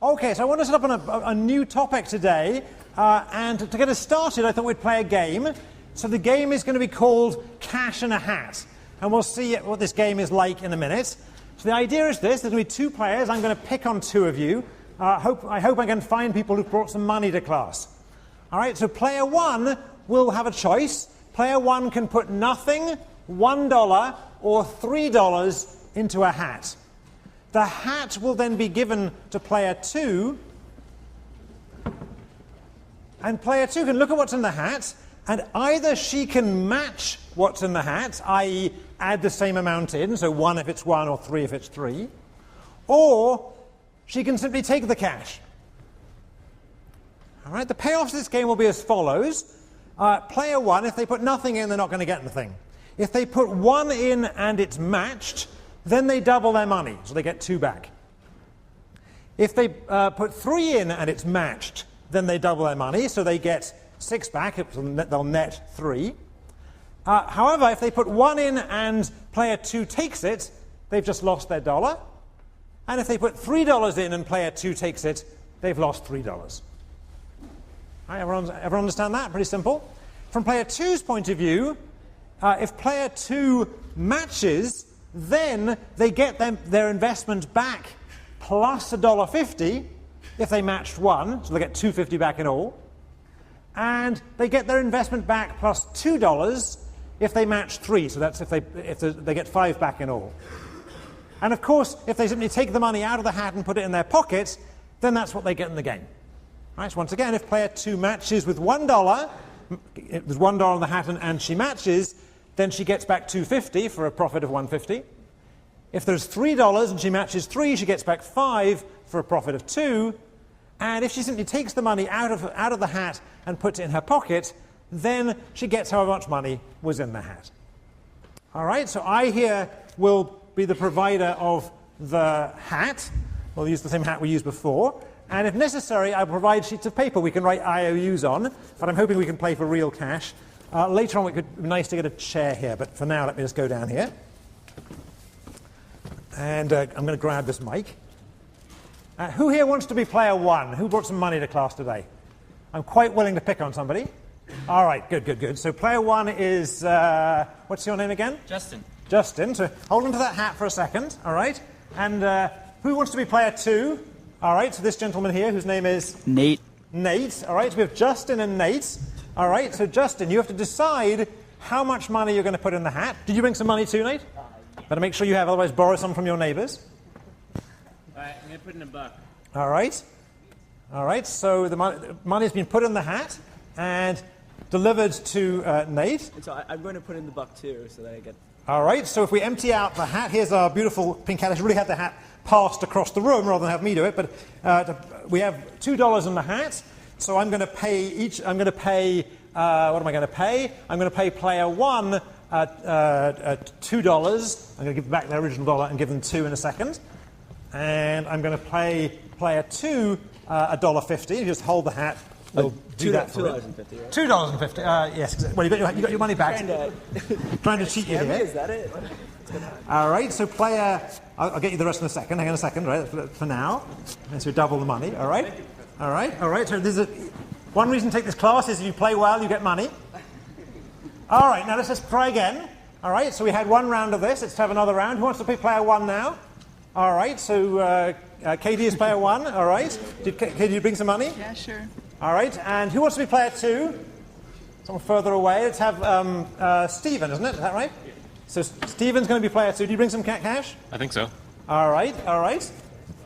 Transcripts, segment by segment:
Okay, so I want to set up a new topic today, and to get us started, I thought we'd play a game. So the game is going to be called Cash in a Hat, and we'll see what this game is like in a minute. So the idea is this: there's going to be two players. I'm going to pick on two of you. I hope I can find people who've brought some money to class. All right, so player one will have a choice. Player one can put nothing, $1, or $3 into a hat. The hat will then be given to player two, and player two can look at what's in the hat, and either she can match what's in the hat, i.e. add the same amount in, so 1 if it's 1 or 3 if it's 3, or she can simply take the cash. All right, the payoffs of this game will be as follows. Player one, if they put nothing in, they're not going to get anything. If they put 1 in and it's matched, then they double their money, so they get 2 back. If they put 3 in and it's matched, then they double their money, so they get 6 back, they'll net 3. However, if they put 1 in and player 2 takes it, they've just lost their $1. And if they put $3 in and player 2 takes it, they've lost $3. Right, everyone understand that? Pretty simple. From player 2's point of view, if player 2 matches, then they get their investment back plus $1.50 if they matched 1, so they get $2.50 back in all. And they get their investment back plus $2 if they match 3, so that's if they get 5 back in all. And of course, if they simply take the money out of the hat and put it in their pocket, then that's what they get in the game. Right, so once again, if player 2 matches with $1, there's $1 in the hat and she matches, then she gets back $2.50 for a profit of $1.50. If there's $3 and she matches 3, she gets back 5 for a profit of 2. And if she simply takes the money out of the hat and puts it in her pocket, then she gets however much money was in the hat. All right, so I here will be the provider of the hat. We'll use the same hat we used before. And if necessary, I'll provide sheets of paper we can write IOUs on, but I'm hoping we can play for real cash. Later on, it could be nice to get a chair here, but for now, let me just go down here. And I'm going to grab this mic. Who here wants to be player one? Who brought some money to class today? I'm quite willing to pick on somebody. All right, good. So player one is, what's your name again? Justin. Justin. So hold on to that hat for a second, all right? And who wants to be player two? All right, so this gentleman here, whose name is? Nate. Nate, all right, so we have Justin and Nate. All right, so Justin, you have to decide how much money you're going to put in the hat. Did you bring some money too, Nate? Better make sure you have, otherwise borrow some from your neighbors. All right, I'm going to put in a buck. All right, so the money's been put in the hat and delivered to Nate. And so I'm going to put in the buck too, so that I get... All right, so if we empty out the hat, here's our beautiful pink hat. I should really have the hat passed across the room rather than have me do it, but we have $2 in the hat, so I'm going to pay what am I going to pay? I'm going to pay player one $2. I'm going to give back their original $1 and give them 2 in a second. And I'm going to pay player two $1.50. You just hold the hat. We'll do that for $2.50, right? $2.50. Yes. Well, you got your money back. Trying to cheat you here. Is that it? All right. So player, I'll get you the rest in a second. Hang on a second, right? For now, and so double the money. All right. All right. So there's one reason to take this class is if you play well, you get money. All right. Now let's just try again. All right. So we had one round of this. Let's have another round. Who wants to play player one now? All right. So Katie is player one. All right. Katie, you bring some money? Yeah, sure. All right, and who wants to be player two? Someone further away. Let's have Stephen, isn't it? Is that right? Yeah. So Stephen's going to be player two. Do you bring some cash? I think so. All right.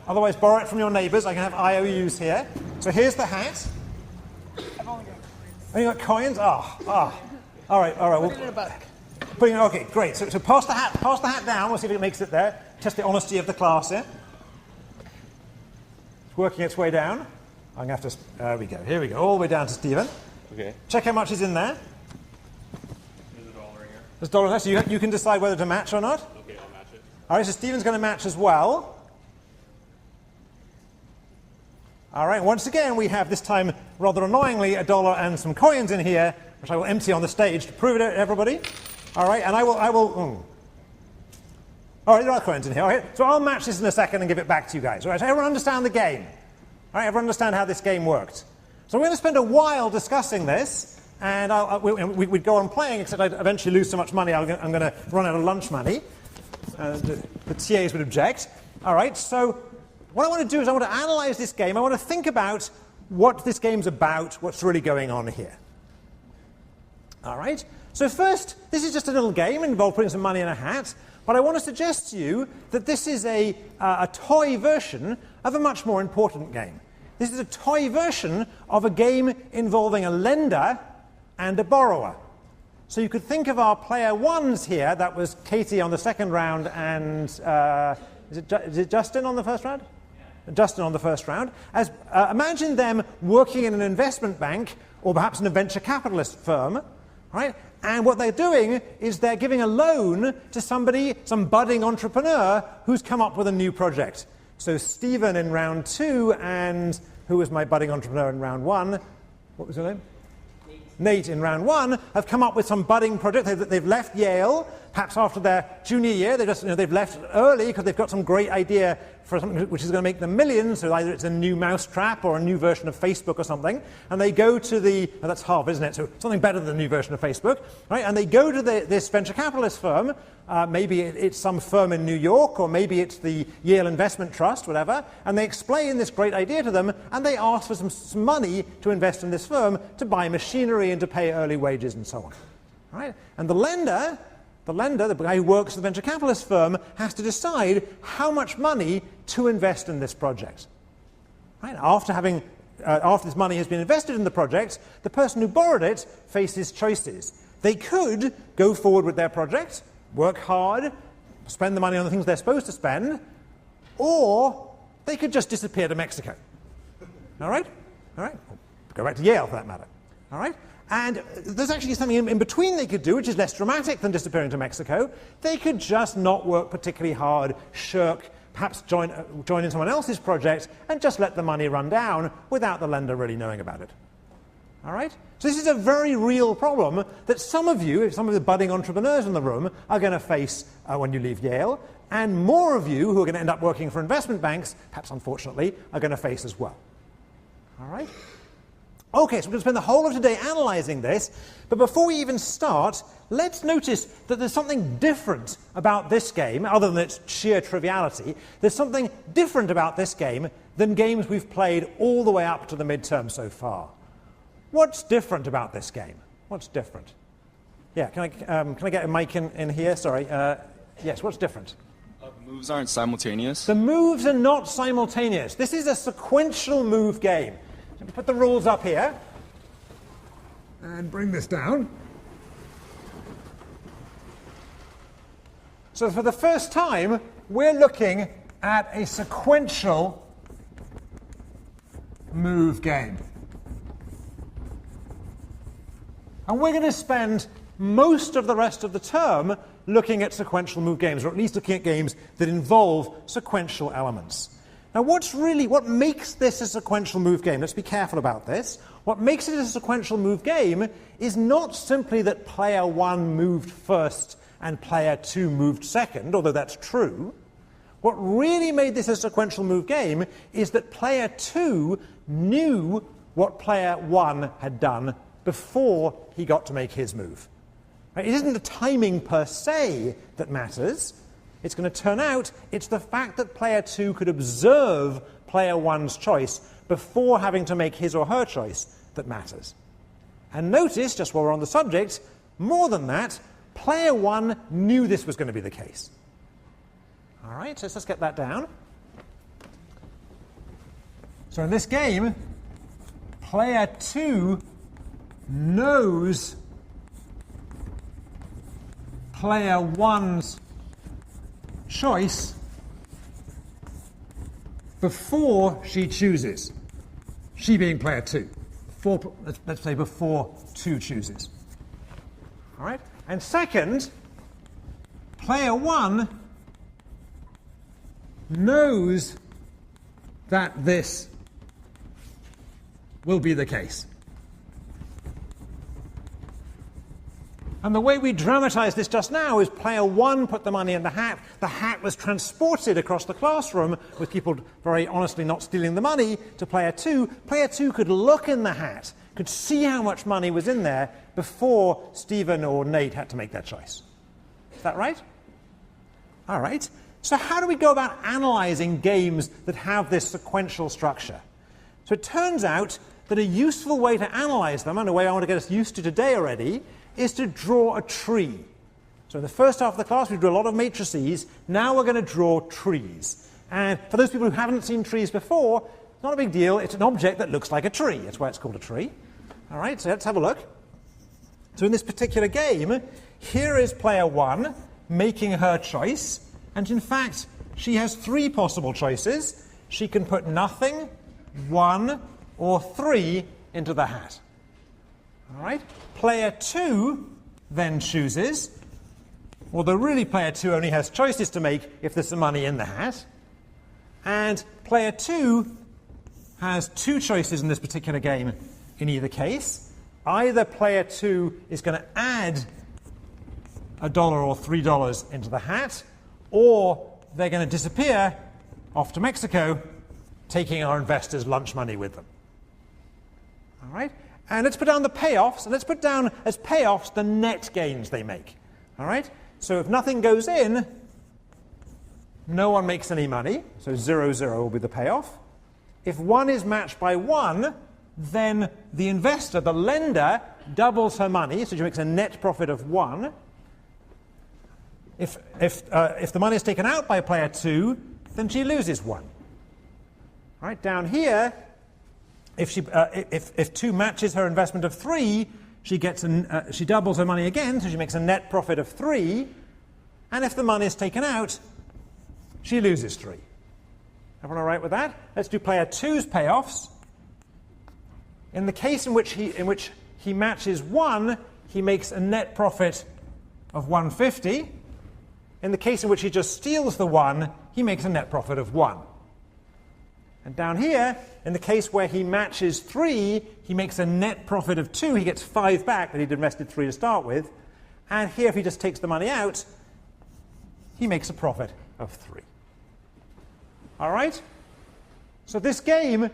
Otherwise, borrow it from your neighbours. I can have IOUs here. So here's the hat. I've only got coins. Oh, you got coins? All right. Put it in a buck. Okay, great. So pass the hat down. We'll see if it makes it there. Test the honesty of the class here. It's working its way down. I'm going to have to... There we go. Here we go. All the way down to Stephen. Okay. Check how much is in there. There's $1 in here. There's $1 in there, so you can decide whether to match or not. Okay, I'll match it. All right, so Stephen's going to match as well. All right, once again, we have this time, rather annoyingly, $1 and some coins in here, which I will empty on the stage to prove it to everybody. All right, and I will... All right, there are coins in here. All right, so I'll match this in a second and give it back to you guys. All right, so everyone understand the game? All right, everyone understand how this game worked? So we're going to spend a while discussing this, and we'd go on playing, except I'd eventually lose so much money I'm going to run out of lunch money. The TAs would object. All right, so what I want to do is I want to analyze this game. I want to think about what this game's about, what's really going on here. All right, so first, this is just a little game involved putting some money in a hat, but I want to suggest to you that this is a toy version of a much more important game. This is a toy version of a game involving a lender and a borrower. So you could think of our player ones here. That was Katie on the second round, and is it Justin on the first round? Yeah. Justin on the first round. As imagine them working in an investment bank or perhaps in a venture capitalist firm, right? And what they're doing is they're giving a loan to somebody, some budding entrepreneur who's come up with a new project. So Stephen in round 2, and who was my budding entrepreneur in round 1? What was her name? Nate in round 1 have come up with some budding project. They've left Yale, perhaps after their junior year. They've left early because they've got some great idea for something which is going to make them millions. So either it's a new mousetrap or a new version of Facebook or something. And they go to that's half, isn't it? So something better than the new version of Facebook, right? And they go to this venture capitalist firm. Maybe it's some firm in New York, or maybe it's the Yale Investment Trust, whatever, and they explain this great idea to them, and they ask for some money to invest in this firm to buy machinery and to pay early wages and so on. Right? And the lender, the guy who works at the venture capitalist firm, has to decide how much money to invest in this project. Right? After this money has been invested in the project, the person who borrowed it faces choices. They could go forward with their project, work hard, spend the money on the things they're supposed to spend, or they could just disappear to Mexico. All right? All right? Go back to Yale, for that matter. All right? And there's actually something in between they could do, which is less dramatic than disappearing to Mexico. They could just not work particularly hard, shirk, perhaps join in someone else's project, and just let the money run down without the lender really knowing about it. All right? So this is a very real problem that some of the budding entrepreneurs in the room, are going to face when you leave Yale, and more of you who are going to end up working for investment banks, perhaps unfortunately, are going to face as well. All right? Okay, so we're going to spend the whole of today analyzing this, but before we even start, let's notice that there's something different about this game, other than its sheer triviality. There's something different about this game than games we've played all the way up to the midterm so far. What's different about this game? What's different? Yeah, can I get a mic in here? Sorry. Yes, what's different? The moves aren't simultaneous. The moves are not simultaneous. This is a sequential move game. Let me put the rules up here and bring this down. So for the first time, we're looking at a sequential move game. And we're going to spend most of the rest of the term looking at sequential move games, or at least looking at games that involve sequential elements. Now, what makes this a sequential move game? Let's be careful about this. What makes it a sequential move game is not simply that player 1 moved first and player 2 moved second, although that's true. What really made this a sequential move game is that player 2 knew what player 1 had done before he got to make his move. Right? It isn't the timing per se that matters. It's going to turn out it's the fact that player 2 could observe player 1's choice before having to make his or her choice that matters. And notice, just while we're on the subject, more than that, player 1 knew this was going to be the case. All right, so let's get that down. So in this game, player 2 knows player 1's choice before she chooses. She being player 2. Let's say before 2 chooses. All right? And second, player 1 knows that this will be the case. And the way we dramatized this just now is player 1 put the money in the hat. The hat was transported across the classroom with people very honestly not stealing the money to player 2. Player 2 could look in the hat, could see how much money was in there before Stephen or Nate had to make their choice. Is that right? All right. So how do we go about analyzing games that have this sequential structure? So it turns out that a useful way to analyze them, and a way I want to get us used to today already, is to draw a tree. So in the first half of the class, we drew a lot of matrices. Now we're going to draw trees. And for those people who haven't seen trees before, it's not a big deal. It's an object that looks like a tree. That's why it's called a tree. All right, so let's have a look. So in this particular game, here is player 1 making her choice. And in fact, she has 3 possible choices. She can put nothing, 1, or 3 into the hat. All right? Player 2 then chooses, although really player 2 only has choices to make if there's some money in the hat. And player 2 has 2 choices in this particular game in either case. Either player 2 is going to add $1 or $3 into the hat, or they're going to disappear off to Mexico, taking our investors' lunch money with them. All right? And let's put down the payoffs, and let's put down as payoffs the net gains they make. All right? So if nothing goes in, no one makes any money, so 0, 0 will be the payoff. If 1 is matched by 1, then the investor, the lender, doubles her money, so she makes a net profit of 1. If the money is taken out by player 2, then she loses 1. All right, down here, if 2 matches her investment of 3, she doubles her money again, so she makes a net profit of 3. And if the money is taken out, she loses 3. Everyone all right with that? Let's do player 2's payoffs. In the case in which he matches 1, he makes a net profit of 150. In the case in which he just steals the 1, he makes a net profit of 1. And down here, in the case where he matches 3, he makes a net profit of 2. He gets 5 back that he'd invested 3 to start with. And here, if he just takes the money out, he makes a profit of 3. All right? So this game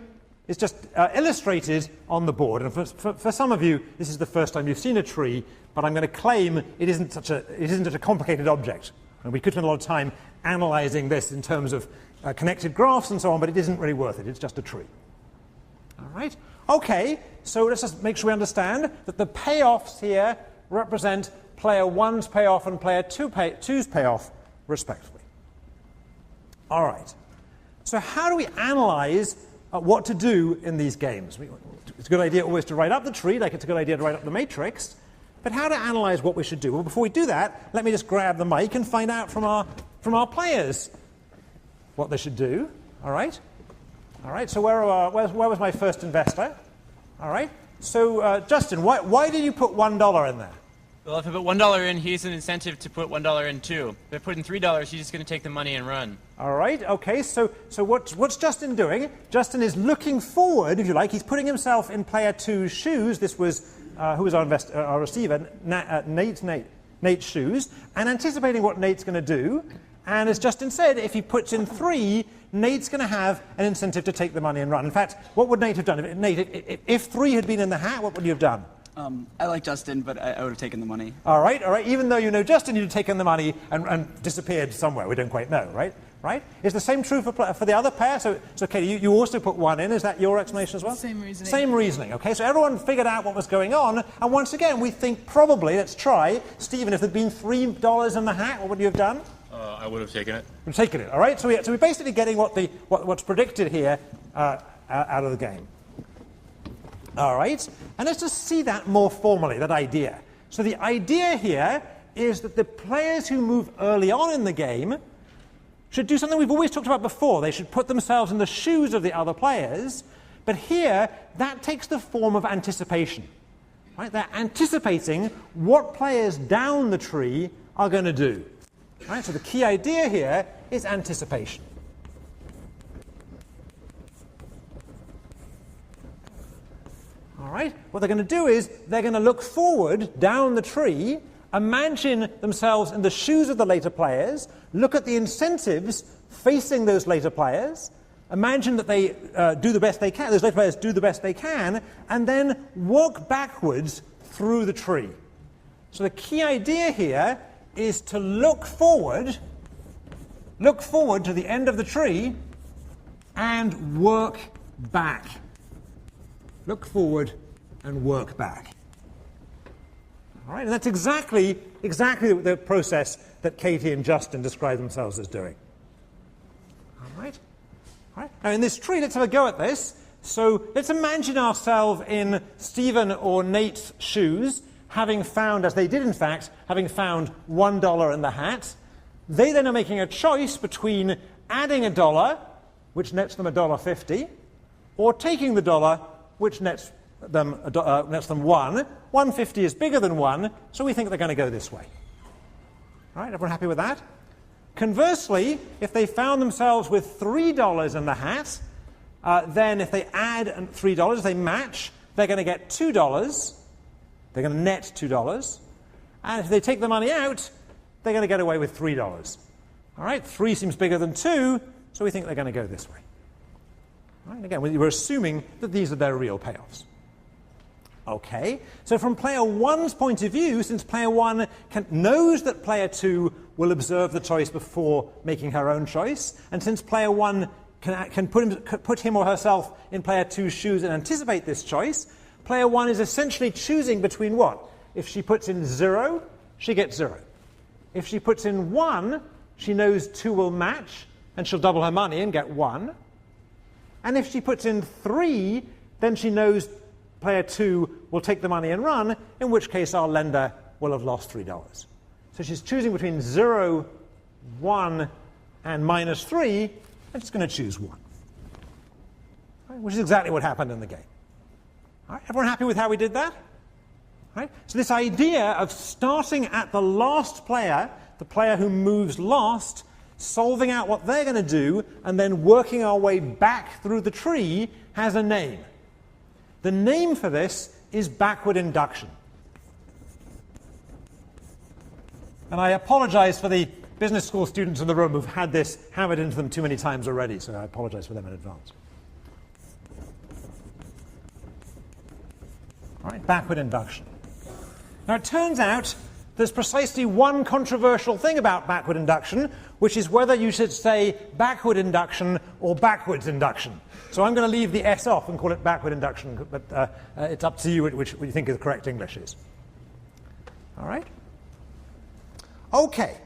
is just illustrated on the board. And for some of you, this is the first time you've seen a tree, but I'm going to claim it isn't such a complicated object. And we could spend a lot of time analyzing this in terms of connected graphs and so on, but it isn't really worth it. It's just a tree. All right? Okay, so let's just make sure we understand that the payoffs here represent player 1's payoff and player 2's payoff, respectively. All right. So how do we analyze what to do in these games? It's a good idea always to write up the tree, like it's a good idea to write up the matrix. But how to analyze what we should do? Well, before we do that, let me just grab the mic and find out from our players what they should do. All right? All right, so where was my first investor? All right. So, Justin, why did you put $1 in there? Well, if I put $1 in, he has an incentive to put $1 in too. If I put in $3, he's just going to take the money and run. All right, okay, so what's Justin doing? Justin is looking forward, if you like. He's putting himself in player 2's shoes. This was, who was our receiver? Nate's shoes, and anticipating what Nate's going to do. And as Justin said, if he puts in 3, Nate's going to have an incentive to take the money and run. In fact, what would Nate have done? If 3 had been in the hat, what would you have done? I like Justin, but I would have taken the money. All right. Even though you know Justin, you'd have taken the money and disappeared somewhere. We don't quite know, right? Is the same true for the other pair? So Katie, you also put 1 in. Is that your explanation as well? Same reasoning. Same reasoning. Okay, so everyone figured out what was going on. And once again, we think probably, let's try, Stephen, if there'd been $3 in the hat, what would you have done? I would have taken it. We've taken it, all right? So we're basically getting what's predicted here out of the game. All right? And let's just see that more formally, that idea. So the idea here is that the players who move early on in the game should do something we've always talked about before. They should put themselves in the shoes of the other players. But here, that takes the form of anticipation. Right? They're anticipating what players down the tree are going to do. Right, so the key idea here is anticipation. All right, what they're going to do is they're going to look forward down the tree imagine themselves in the shoes of the later players, look at the incentives facing those later players, imagine that they do the best they can, those later players do the best they can, and then work backwards through the tree. So the key idea here is to look forward to the end of the tree and work back. Look forward and work back. All right, and that's exactly the process that Katie and Justin describe themselves as doing. All right. Now in this tree, let's have a go at this. So let's imagine ourselves in Stephen or Nate's shoes, having found, as they did in fact, having found $1 in the hat. They then are making a choice between adding $1, which nets them $1.50, or taking the $1, which nets them $1. 1.50 is bigger than 1, so we think they're going to go this way. All right, everyone happy with that? Conversely, if they found themselves with $3 in the hat, then if they add $3, if they match, they're going to get $2. They're going to net $2. And if they take the money out, they're going to get away with $3. All right, 3 seems bigger than 2, so we think they're going to go this way. All right, again, we're assuming that these are their real payoffs. Okay, so from player 1's point of view, since player 1 knows that player 2 will observe the choice before making her own choice, and since player 1 can put him or herself in player 2's shoes and anticipate this choice, player 1 is essentially choosing between what? If she puts in 0, she gets 0. If she puts in 1, she knows 2 will match, and she'll double her money and get 1. And if she puts in 3, then she knows player 2 will take the money and run, in which case our lender will have lost $3. So she's choosing between 0, 1, and -3, and she's going to choose 1. Right, which is exactly what happened in the game. All right, everyone happy with how we did that? Right? So this idea of starting at the last player, the player who moves last, solving out what they're going to do, and then working our way back through the tree has a name. The name for this is backward induction. And I apologize for the business school students in the room who've had this hammered into them too many times already, so I apologize for them in advance. All right, backward induction. Now it turns out there's precisely one controversial thing about backward induction, which is whether you should say backward induction or backwards induction. So I'm going to leave the S off and call it backward induction, but it's up to you which you think the correct English is. All right? Okay.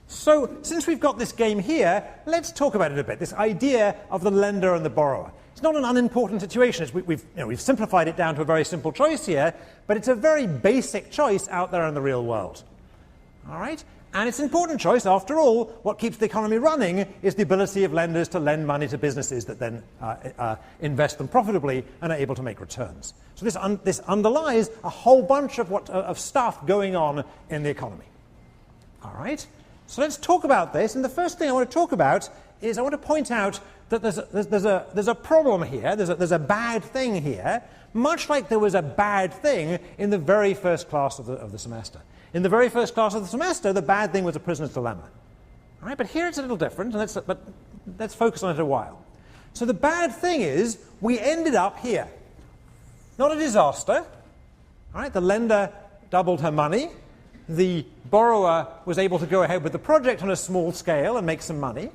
So since we've got this game here, let's talk about it a bit, this idea of the lender and the borrower. It's not an unimportant situation. We've simplified it down to a very simple choice here, but it's a very basic choice out there in the real world. All right? And it's an important choice. After all, what keeps the economy running is the ability of lenders to lend money to businesses that then invest them profitably and are able to make returns. So this underlies a whole bunch of stuff going on in the economy. All right? So let's talk about this. And the first thing I want to talk about is I want to point out that there's a problem here. There's a bad thing here, much like there was a bad thing in the very first class of the semester. In the very first class of the semester, the bad thing was a prisoner's dilemma. All right, but here it's a little different, and let's focus on it a while. So the bad thing is we ended up here. Not a disaster. All right, the lender doubled her money. The borrower was able to go ahead with the project on a small scale and make some money.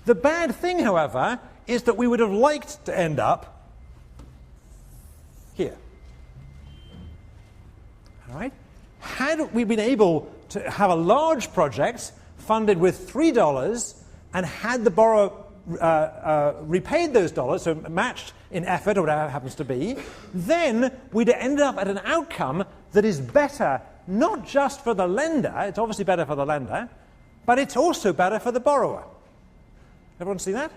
The bad thing, however, is that we would have liked to end up here. All right? Had we been able to have a large project funded with $3 and had the borrower repaid those dollars, so matched in effort or whatever it happens to be, then we'd have ended up at an outcome that is better not just for the lender, it's obviously better for the lender, but it's also better for the borrower. Everyone see that?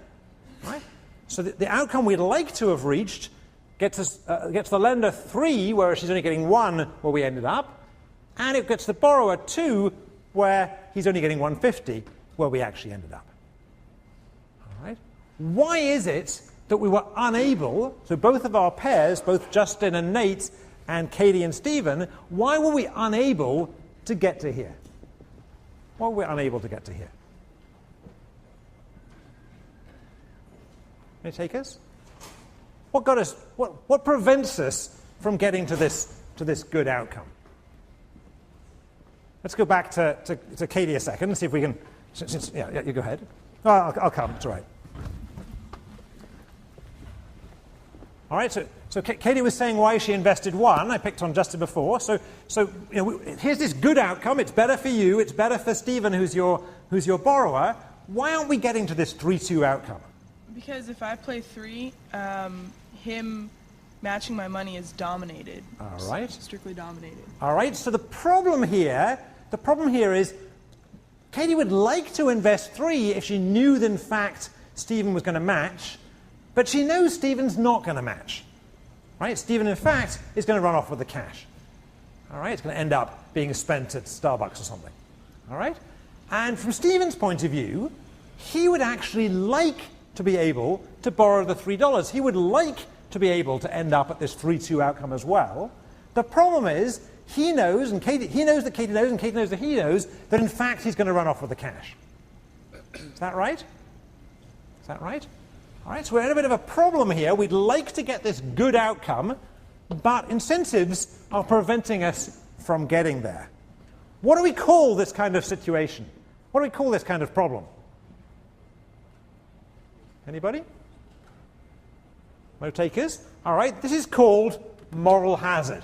Right? So the outcome we'd like to have reached gets the lender 3, where she's only getting 1 where we ended up, and it gets the borrower 2, where he's only getting 150 where we actually ended up. All right? Why is it that we were unable, so both of our pairs, both Justin and Nate, and Katie and Stephen, why were we unable to get to here? Why were we unable to get to here? Any takers? What got us? What prevents us from getting to this good outcome? Let's go back to Katie a second and see if we can. Yeah, you go ahead. Oh, I'll come. It's all right. All right. So Katie was saying why she invested 1. I picked on Justin before. So here's this good outcome. It's better for you. It's better for Stephen, who's your borrower. Why aren't we getting to this 3-2 outcome? Because if I play 3, him matching my money is dominated. All right. Strictly dominated. All right. So the problem here is Katie would like to invest 3 if she knew that in fact Stephen was going to match, but she knows Stephen's not going to match. Right? Stephen, in fact, is going to run off with the cash. All right. It's going to end up being spent at Starbucks or something. All right. And from Stephen's point of view, he would actually like to be able to borrow the $3. He would like to be able to end up at this 3-2 outcome as well. The problem is he knows, and he knows that Katie knows, and Katie knows that he knows that in fact he's going to run off with the cash. Is that right? Is that right? All right, so we're in a bit of a problem here. We'd like to get this good outcome, but incentives are preventing us from getting there. What do we call this kind of situation? What do we call this kind of problem? Anybody? No takers? All right, this is called moral hazard.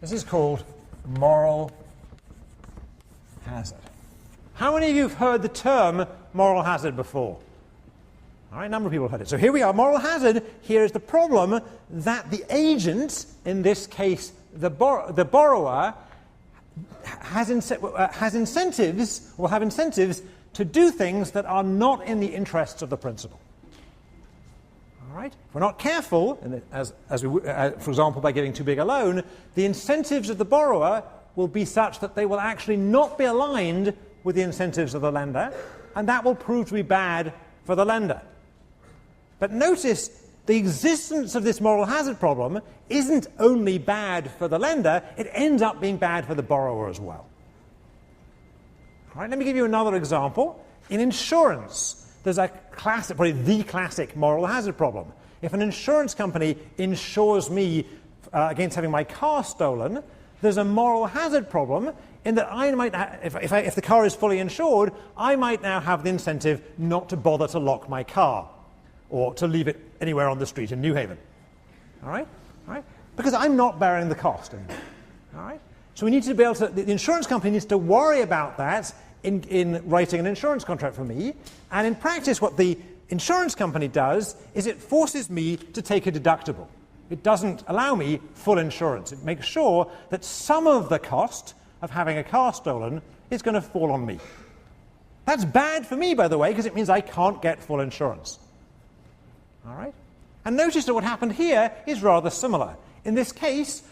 This is called moral hazard. How many of you have heard the term moral hazard before? All right, a number of people have heard it. So here we are, moral hazard. Here is the problem that the agent, in this case the borrower, has incentives, will have incentives to do things that are not in the interests of the principal. All right? If we're not careful, for example, by giving too big a loan, the incentives of the borrower will be such that they will actually not be aligned with the incentives of the lender, and that will prove to be bad for the lender. But notice the existence of this moral hazard problem isn't only bad for the lender, it ends up being bad for the borrower as well. All right, let me give you another example. In insurance, there's a classic, probably the classic moral hazard problem. If an insurance company insures me against having my car stolen, there's a moral hazard problem in that I might, if the car is fully insured, I might now have the incentive not to bother to lock my car or to leave it anywhere on the street in New Haven. All right? All right? Because I'm not bearing the cost anymore. All right? So we need to be able to, the insurance company needs to worry about that in writing an insurance contract for me. And in practice, what the insurance company does is it forces me to take a deductible. It doesn't allow me full insurance. It makes sure that some of the cost of having a car stolen is going to fall on me. That's bad for me, by the way, because it means I can't get full insurance. All right? And notice that what happened here is rather similar. In this case,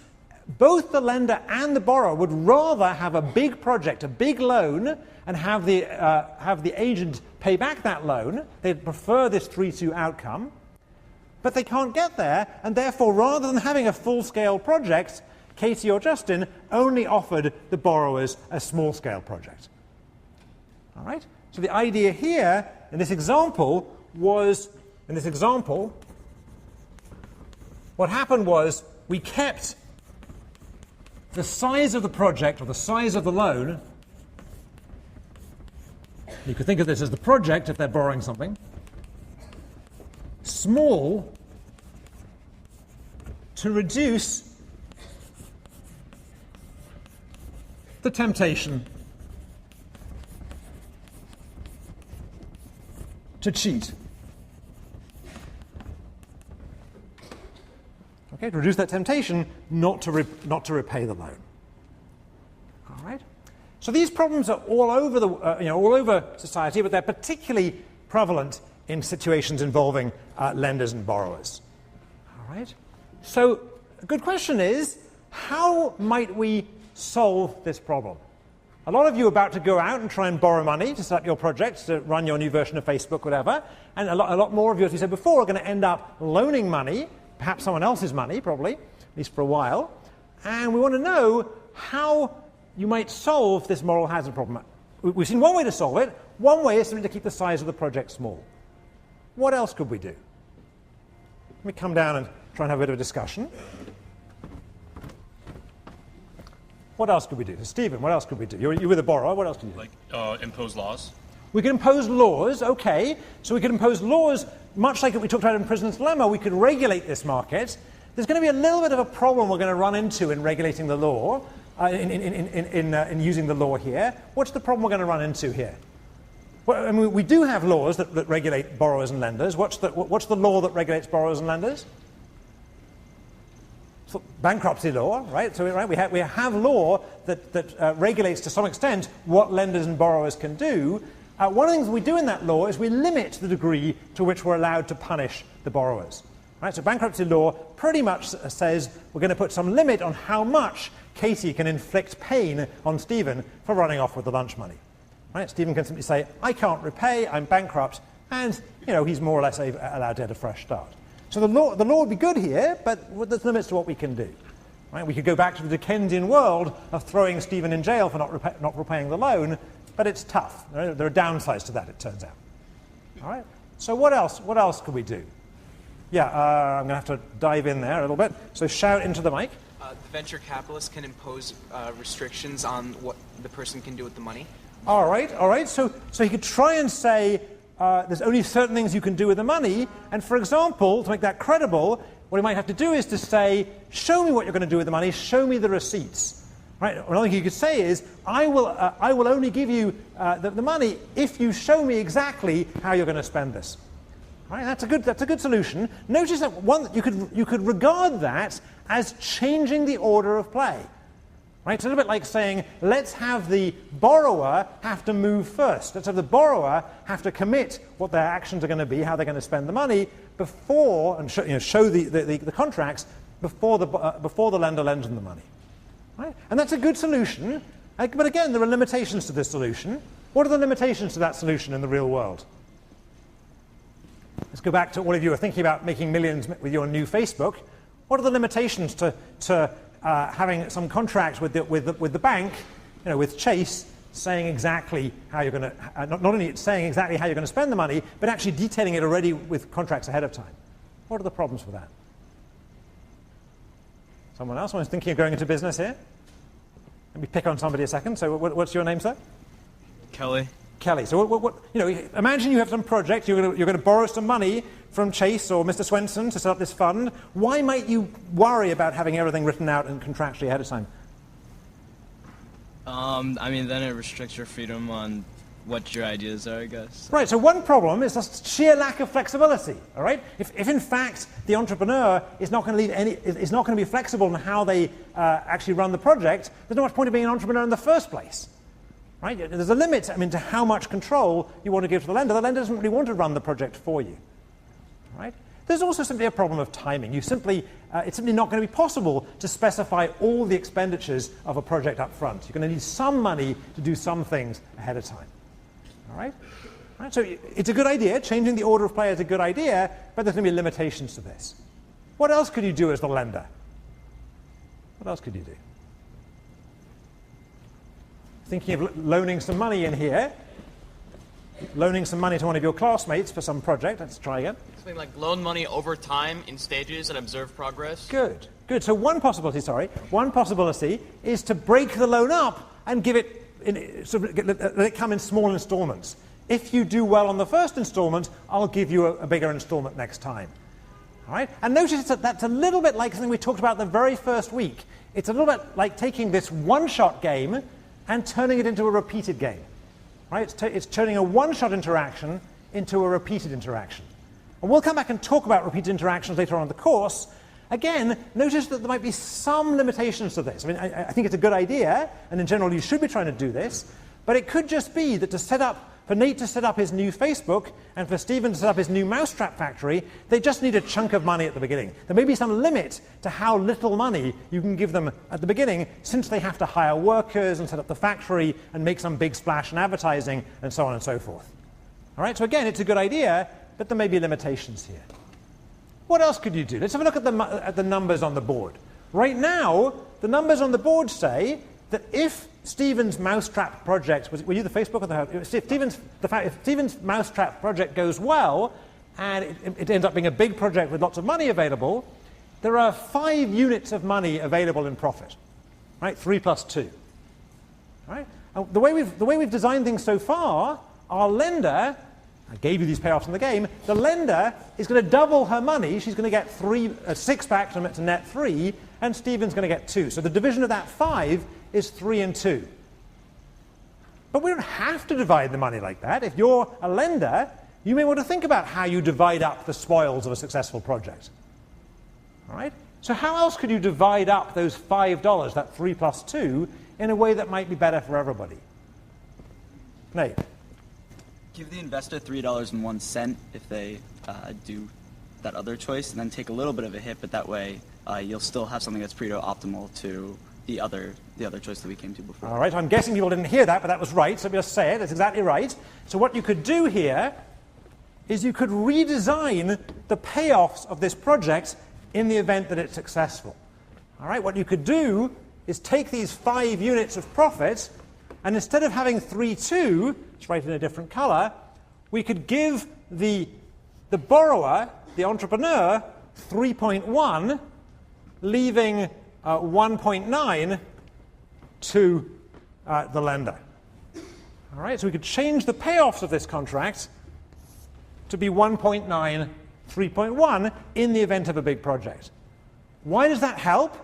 both the lender and the borrower would rather have a big project, a big loan, and have the agent pay back that loan. They'd prefer this 3-2 outcome. But they can't get there, and therefore, rather than having a full-scale project, Katie or Justin only offered the borrowers a small-scale project. All right? So the idea here, in this example, what happened was we kept the size of the project, or the size of the loan. You could think of this as the project if they're borrowing something. Small to reduce the temptation to cheat. Okay, to reduce that temptation not to repay the loan. All right. So these problems are all over all over society, but they're particularly prevalent in situations involving lenders and borrowers. All right. So a good question is, how might we solve this problem? A lot of you are about to go out and try and borrow money to set up your projects, to run your new version of Facebook, whatever. And a lot more of you, as we said before, are going to end up loaning money, perhaps someone else's money, probably, at least for a while. And we want to know how you might solve this moral hazard problem. We've seen one way to solve it. One way is simply to keep the size of the project small. What else could we do? Let me come down and try and have a bit of a discussion. What else could we do? So Stephen, what else could we do? You're with a borrower. What else can you do? Like impose laws. We could impose laws, okay. So we could impose laws, much like we talked about in Prisoner's Dilemma. We could regulate this market. There's going to be a little bit of a problem we're going to run into in regulating the law, in using the law here. What's the problem we're going to run into here? Well, I mean, we do have laws that regulate borrowers and lenders. What's the law that regulates borrowers and lenders? Bankruptcy law, right? So we have law that regulates to some extent what lenders and borrowers can do. One of the things we do in that law is we limit the degree to which we're allowed to punish the borrowers. Right? So bankruptcy law pretty much says we're going to put some limit on how much Katie can inflict pain on Stephen for running off with the lunch money. Right? Stephen can simply say, I can't repay, I'm bankrupt, and he's more or less allowed to have a fresh start. So the law would be good here, but there's limits to what we can do. Right? We could go back to the Dickensian world of throwing Stephen in jail for not repaying the loan, but it's tough. There are downsides to that, it turns out. All right. So what else could we do? Yeah, I'm going to have to dive in there a little bit. So shout into the mic. The venture capitalist can impose restrictions on what the person can do with the money. All right. So he could try and say there's only certain things you can do with the money. And for example, to make that credible, what he might have to do is to say, show me what you're going to do with the money. Show me the receipts. Right? Another thing you could say is, I will only give you the money if you show me exactly how you're going to spend this. Right? That's a good solution. Notice that you could regard that as changing the order of play. Right? It's a little bit like saying, let's have the borrower have to move first. Let's have the borrower have to commit what their actions are going to be, how they're going to spend the money, before, and show the contracts before the lender lends them the money. Right? And that's a good solution. But again, there are limitations to this solution. What are the limitations to that solution in the real world? Let's go back to all of you who are thinking about making millions with your new Facebook. What are the limitations to having some contract with the bank, with Chase, saying exactly how you're going to not only saying exactly how you're going to spend the money, but actually detailing it already with contracts ahead of time? What are the problems with that? Someone else? Someone's thinking of going into business here? Let me pick on somebody a second. So what's your name, sir? Kelly. Kelly. So imagine you have some project, you're going to borrow some money from Chase or Mr. Swenson to set up this fund. Why might you worry about having everything written out and contractually ahead of time? Then it restricts your freedom on what your ideas are, I guess. Right, so one problem is the sheer lack of flexibility, all right? If in fact the entrepreneur is not going to be flexible in how they actually run the project, there's not much point of being an entrepreneur in the first place. Right? There's a limit, to how much control you want to give to the lender. The lender doesn't really want to run the project for you. Right? There's also simply a problem of timing. It's simply not going to be possible to specify all the expenditures of a project up front. You're going to need some money to do some things ahead of time. All right? So it's a good idea. Changing the order of play is a good idea, but there's going to be limitations to this. What else could you do as the lender? What else could you do? Thinking of loaning some money in here. Loaning some money to one of your classmates for some project. Let's try again. Something like loan money over time in stages and observe progress. Good. So one possibility is to break the loan up and give it, let it come in small installments. If you do well on the first installment, I'll give you a bigger installment next time. All right? And notice that that's a little bit like something we talked about the very first week. It's a little bit like taking this one-shot game and turning it into a repeated game. Right? It's turning a one-shot interaction into a repeated interaction. And we'll come back and talk about repeated interactions later on in the course. Again, notice that there might be some limitations to this. I think it's a good idea, and in general you should be trying to do this, but it could just be that to set up for Nate to set up his new Facebook and for Stephen to set up his new mousetrap factory, they just need a chunk of money at the beginning. There may be some limit to how little money you can give them at the beginning, since they have to hire workers and set up the factory and make some big splash in advertising and so on and so forth. All right, so again, it's a good idea, but there may be limitations here. What else could you do? Let's have a look at the numbers on the board. Right now, the numbers on the board say that if Stephen's mousetrap project, were you the Facebook or the if Stephen's mousetrap project goes well and it ends up being a big project with lots of money available, there are 5 units of money available in profit, right? 3 plus 2. Right? The way we've designed things so far, our lender, I gave you these payoffs in the game, the lender is going to double her money. She's going to get 6 back to net 3, and Stephen's going to get 2. So the division of that 5 is 3 and 2. But we don't have to divide the money like that. If you're a lender, you may want to think about how you divide up the spoils of a successful project. All right? So how else could you divide up those $5, that 3 plus 2, in a way that might be better for everybody? Nate? Give the investor $3.01 if they do that other choice, and then take a little bit of a hit, but that way you'll still have something that's pretty optimal to the other choice that we came to before. All right, I'm guessing people didn't hear that, but that was right, so let me just say it. That's exactly right. So what you could do here is you could redesign the payoffs of this project in the event that it's successful. All right, what you could do is take these 5 units of profit, and instead of having 3.2, let's write it in a different color, we could give the borrower, the entrepreneur, 3.1, leaving 1.9 to the lender. All right, so we could change the payoffs of this contract to be 1.9, 3.1 in the event of a big project. Why does that help?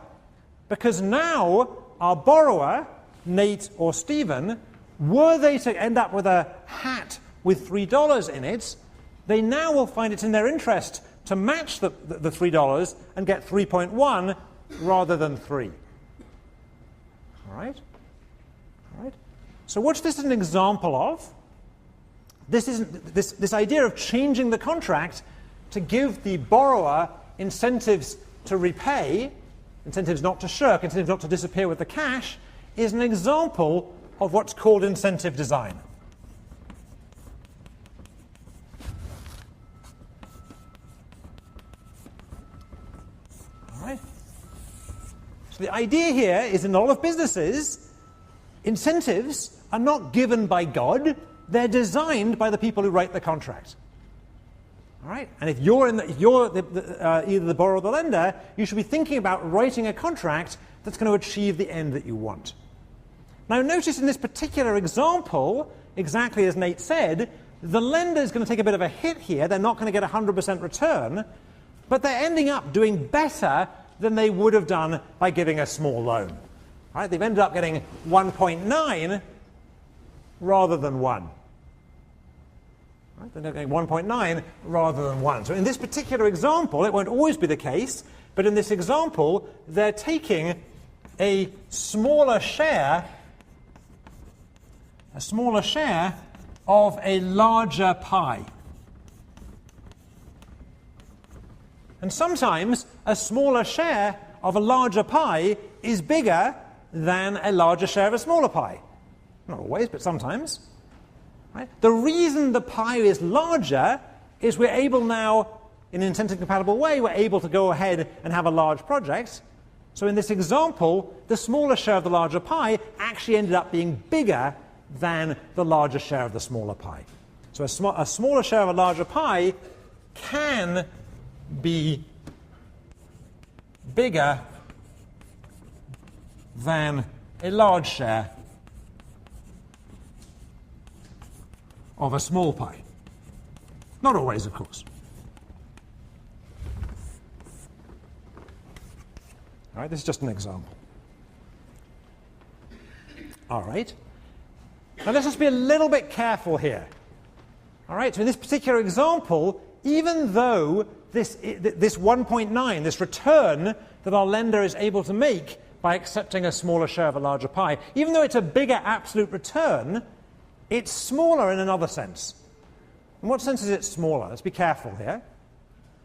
Because now our borrower, Nate or Stephen, were they to end up with a hat with $3 in it, they now will find it's in their interest to match the $3 and get 3.1 rather than 3. All right? All right? So what's this an example of? This idea of changing the contract to give the borrower incentives to repay, incentives not to shirk, incentives not to disappear with the cash, is an example of what's called incentive design. All right? So the idea here is in a lot of businesses, incentives are not given by God, they're designed by the people who write the contract. All right? And if you're either the borrower or the lender, you should be thinking about writing a contract that's going to achieve the end that you want. Now notice in this particular example, exactly as Nate said, the lender is going to take a bit of a hit here. They're not going to get 100% return, but they're ending up doing better than they would have done by giving a small loan. All right? They've ended up getting 1.9 rather than 1. Right? They're getting 1.9 rather than 1. So in this particular example, it won't always be the case, but in this example, they're taking a smaller share of a larger pie. And sometimes a smaller share of a larger pie is bigger than a larger share of a smaller pie. Not always, but sometimes. Right? The reason the pie is larger is we're able now, in an incentive-compatible way, we're able to go ahead and have a large project. So in this example, the smaller share of the larger pie actually ended up being bigger than the larger share of the smaller pie. So a smaller share of a larger pie can be bigger than a large share of a small pie. Not always, of course. All right, this is just an example. All right. Now let's just be a little bit careful here. All right, so in this particular example, even though this 1.9, this return that our lender is able to make by accepting a smaller share of a larger pie, even though it's a bigger absolute return, it's smaller in another sense. In what sense is it smaller? Let's be careful here.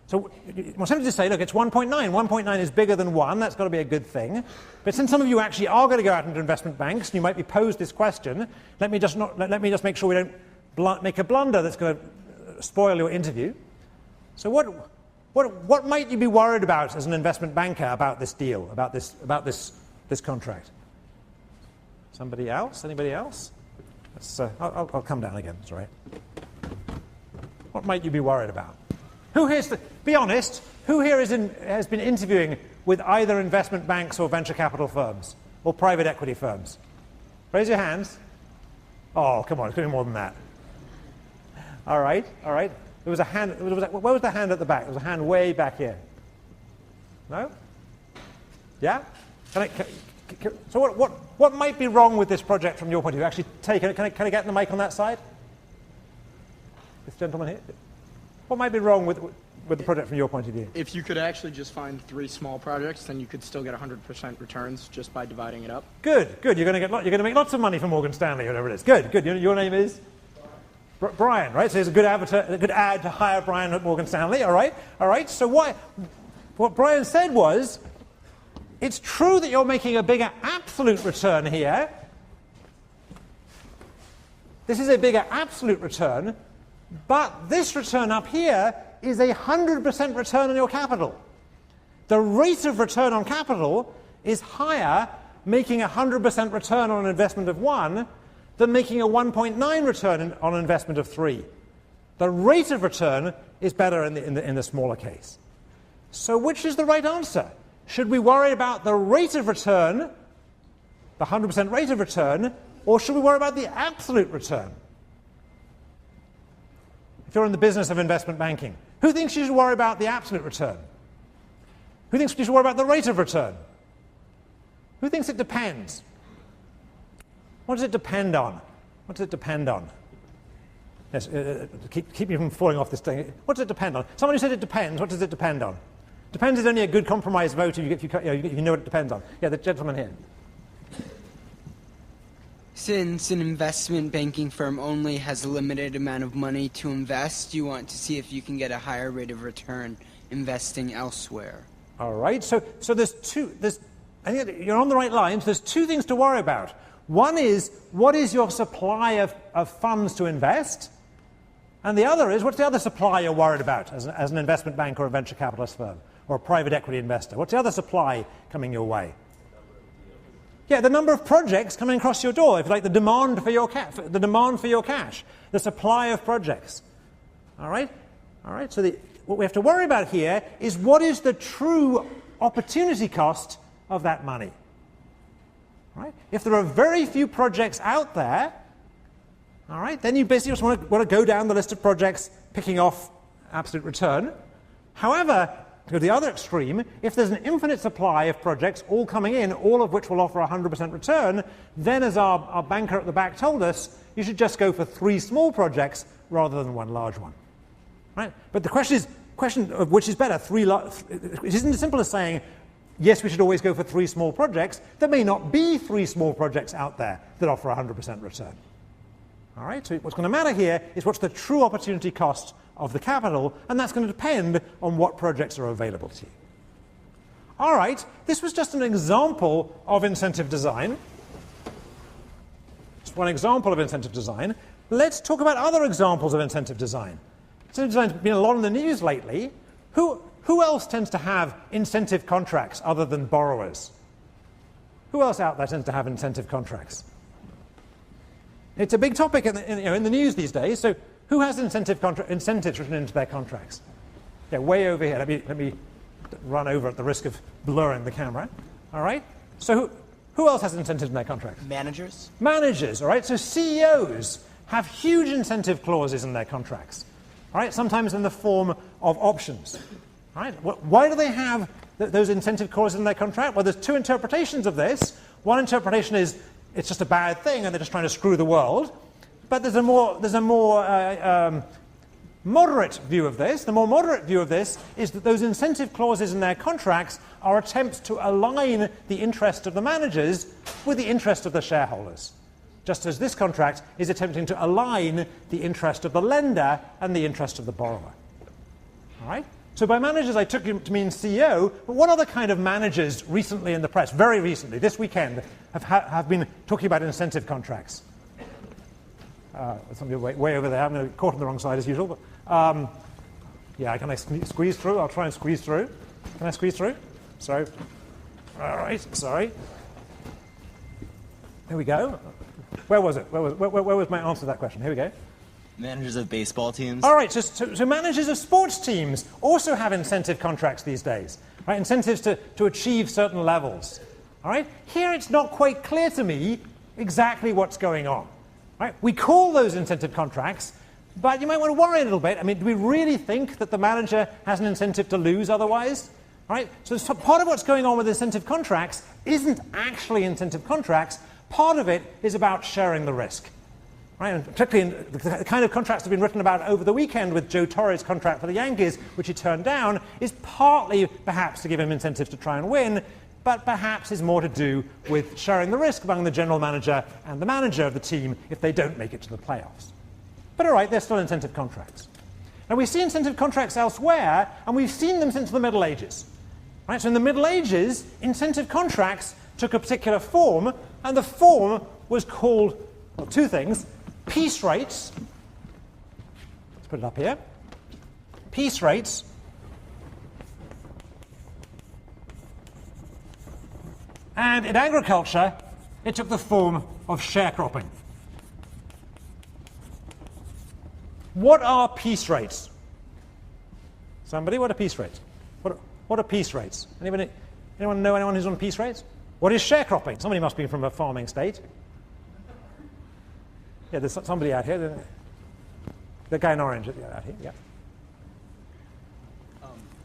So we're tempted to say, look, it's 1.9. 1.9 is bigger than 1. That's got to be a good thing. But since some of you actually are going to go out into investment banks, and you might be posed this question, let me just make sure we don't make a blunder that's going to spoil your interview. So what might you be worried about as an investment banker about this deal, about this contract? Somebody else? Anybody else? I'll come down again. It's all right. What might you be worried about? Who here's be honest, who here has been interviewing with either investment banks or venture capital firms or private equity firms? Raise your hands. Oh, come on, it's going to be more than that. All right. There was a hand. Where was the hand at the back? There was a hand way back here. No? Yeah? So what might be wrong with this project from your point of view? Actually, can I get the mic on that side? This gentleman here. What might be wrong with the project from your point of view? If you could actually just find 3 small projects, then you could still get 100% returns just by dividing it up. Good. You're going to make lots of money from Morgan Stanley, whatever it is. Good. Your name is Brian, right? So there's a good ad to hire Brian at Morgan Stanley. All right. So what Brian said was, it's true that you're making a bigger absolute return here. This is a bigger absolute return. But this return up here is a 100% return on your capital. The rate of return on capital is higher making a 100% return on an investment of 1 than making a 1.9 return on an investment of 3. The rate of return is better in the smaller case. So which is the right answer? Should we worry about the rate of return, the 100% rate of return, or should we worry about the absolute return? If you're in the business of investment banking, who thinks you should worry about the absolute return? Who thinks you should worry about the rate of return? Who thinks it depends? What does it depend on? Yes, keep me from falling off this thing. What does it depend on? Someone who said it depends, what does it depend on? Depends is only a good compromise vote if you know what it depends on. Yeah, the gentleman here. Since an investment banking firm only has a limited amount of money to invest, you want to see if you can get a higher rate of return investing elsewhere. All right. So I think you're on the right lines. There's 2 things to worry about. One is, what is your supply of funds to invest? And the other is, what's the other supply you're worried about as an investment bank or a venture capitalist firm or a private equity investor? What's the other supply coming your way? Yeah, the number of projects coming across your door, if you like, the demand for your cash, the supply of projects. All right. So what we have to worry about here is what is the true opportunity cost of that money. All right. If there are very few projects out there, all right, then you basically just want to go down the list of projects, picking off absolute return. However, to go to the other extreme, if there's an infinite supply of projects all coming in, all of which will offer 100% return, then as our banker at the back told us, you should just go for 3 small projects rather than 1 large one. Right? But the question of which is better, it isn't as simple as saying, yes, we should always go for 3 small projects. There may not be 3 small projects out there that offer 100% return. All right, so what's going to matter here is what's the true opportunity cost of the capital, and that's going to depend on what projects are available to you. All right, this was just an example of incentive design. Just one example of incentive design. Let's talk about other examples of incentive design. Incentive design's been a lot in the news lately. Who else tends to have incentive contracts other than borrowers? Who else out there tends to have incentive contracts? It's a big topic in the news these days. So who has incentives written into their contracts? Yeah, way over here. Let me run over at the risk of blurring the camera. All right. So who else has incentives in their contracts? Managers. Managers. All right. So CEOs have huge incentive clauses in their contracts. All right. Sometimes in the form of options. All right. Why do they have those incentive clauses in their contract? Well, there's 2 interpretations of this. One interpretation is it's just a bad thing and they're just trying to screw the world. But there's a more moderate view of this. The more moderate view of this is that those incentive clauses in their contracts are attempts to align the interest of the managers with the interest of the shareholders. just as this contract is attempting to align the interest of the lender and the interest of the borrower. All right? So by managers, I took him to mean CEO, but what other kind of managers recently in the press, very recently, this weekend, have been talking about incentive contracts? Somebody way over there. I'm caught on the wrong side as usual. But, yeah, can I squeeze through? I'll try and squeeze through. Can I squeeze through? Sorry. All right, sorry. Here we go. Where was it? Where was my answer to that question? Here we go. Managers of baseball teams. All right, so managers of sports teams also have incentive contracts these days, right? Incentives to achieve certain levels. All right? Here it's not quite clear to me exactly what's going on. Right? We call those incentive contracts, but you might want to worry a little bit. I mean, do we really think that the manager has an incentive to lose otherwise? All right? So part of what's going on with incentive contracts isn't actually incentive contracts. Part of it is about sharing the risk. Right? And particularly in the kind of contracts that have been written about over the weekend with Joe Torre's contract for the Yankees, which he turned down, is partly perhaps to give him incentives to try and win, but perhaps is more to do with sharing the risk among the general manager and the manager of the team if they don't make it to the playoffs. But all right, they're still incentive contracts. Now we see incentive contracts elsewhere, and we've seen them since the Middle Ages. Right? So in the Middle Ages, incentive contracts took a particular form, and the form was called, well, two things: peace rates. Let's put it up here. Peace rates. And in agriculture, it took the form of sharecropping. What are peace rates? Somebody, what are peace rates? What are peace rates? Anyone know anyone who's on peace rates? What is sharecropping? Somebody must be from a farming state. Yeah, there's somebody out here. The guy in orange out here, yeah.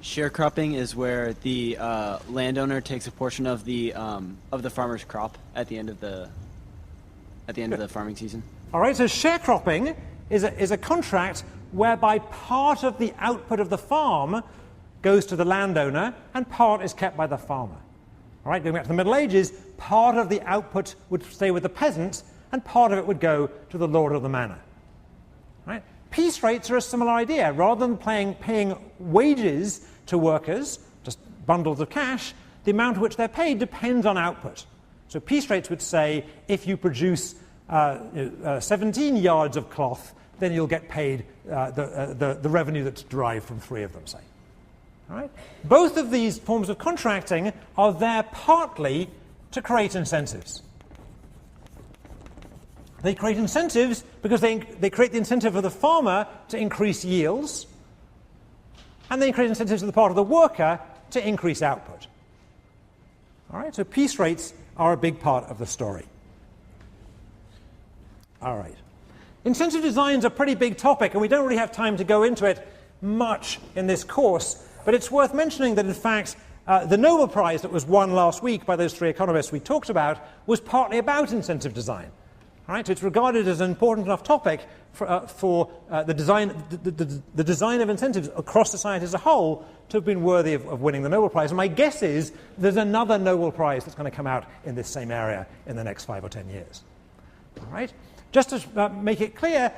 Sharecropping is where the landowner takes a portion of the farmer's crop at the end of the farming season. All right. So sharecropping is a contract whereby part of the output of the farm goes to the landowner and part is kept by the farmer. All right. Going back to the Middle Ages, part of the output would stay with the peasant and part of it would go to the lord of the manor. Right. Peace rates are a similar idea. Rather than paying wages to workers, just bundles of cash, the amount at which they're paid depends on output. So peace rates would say if you produce 17 yards of cloth, then you'll get paid the revenue that's derived from 3 of them, say. All right? Both of these forms of contracting are there partly to create incentives. They create incentives because they create the incentive for the farmer to increase yields, and they create incentives for the part of the worker to increase output. All right, so peace rates are a big part of the story. All right. Incentive design is a pretty big topic, and we don't really have time to go into it much in this course, but it's worth mentioning that, in fact, the Nobel Prize that was won last week by those 3 economists we talked about was partly about incentive design. All right, so it's regarded as an important enough topic for the design of incentives across society as a whole to have been worthy of winning the Nobel Prize. And my guess is there's another Nobel Prize that's going to come out in this same area in the next 5 or 10 years. All right? Just to make it clear,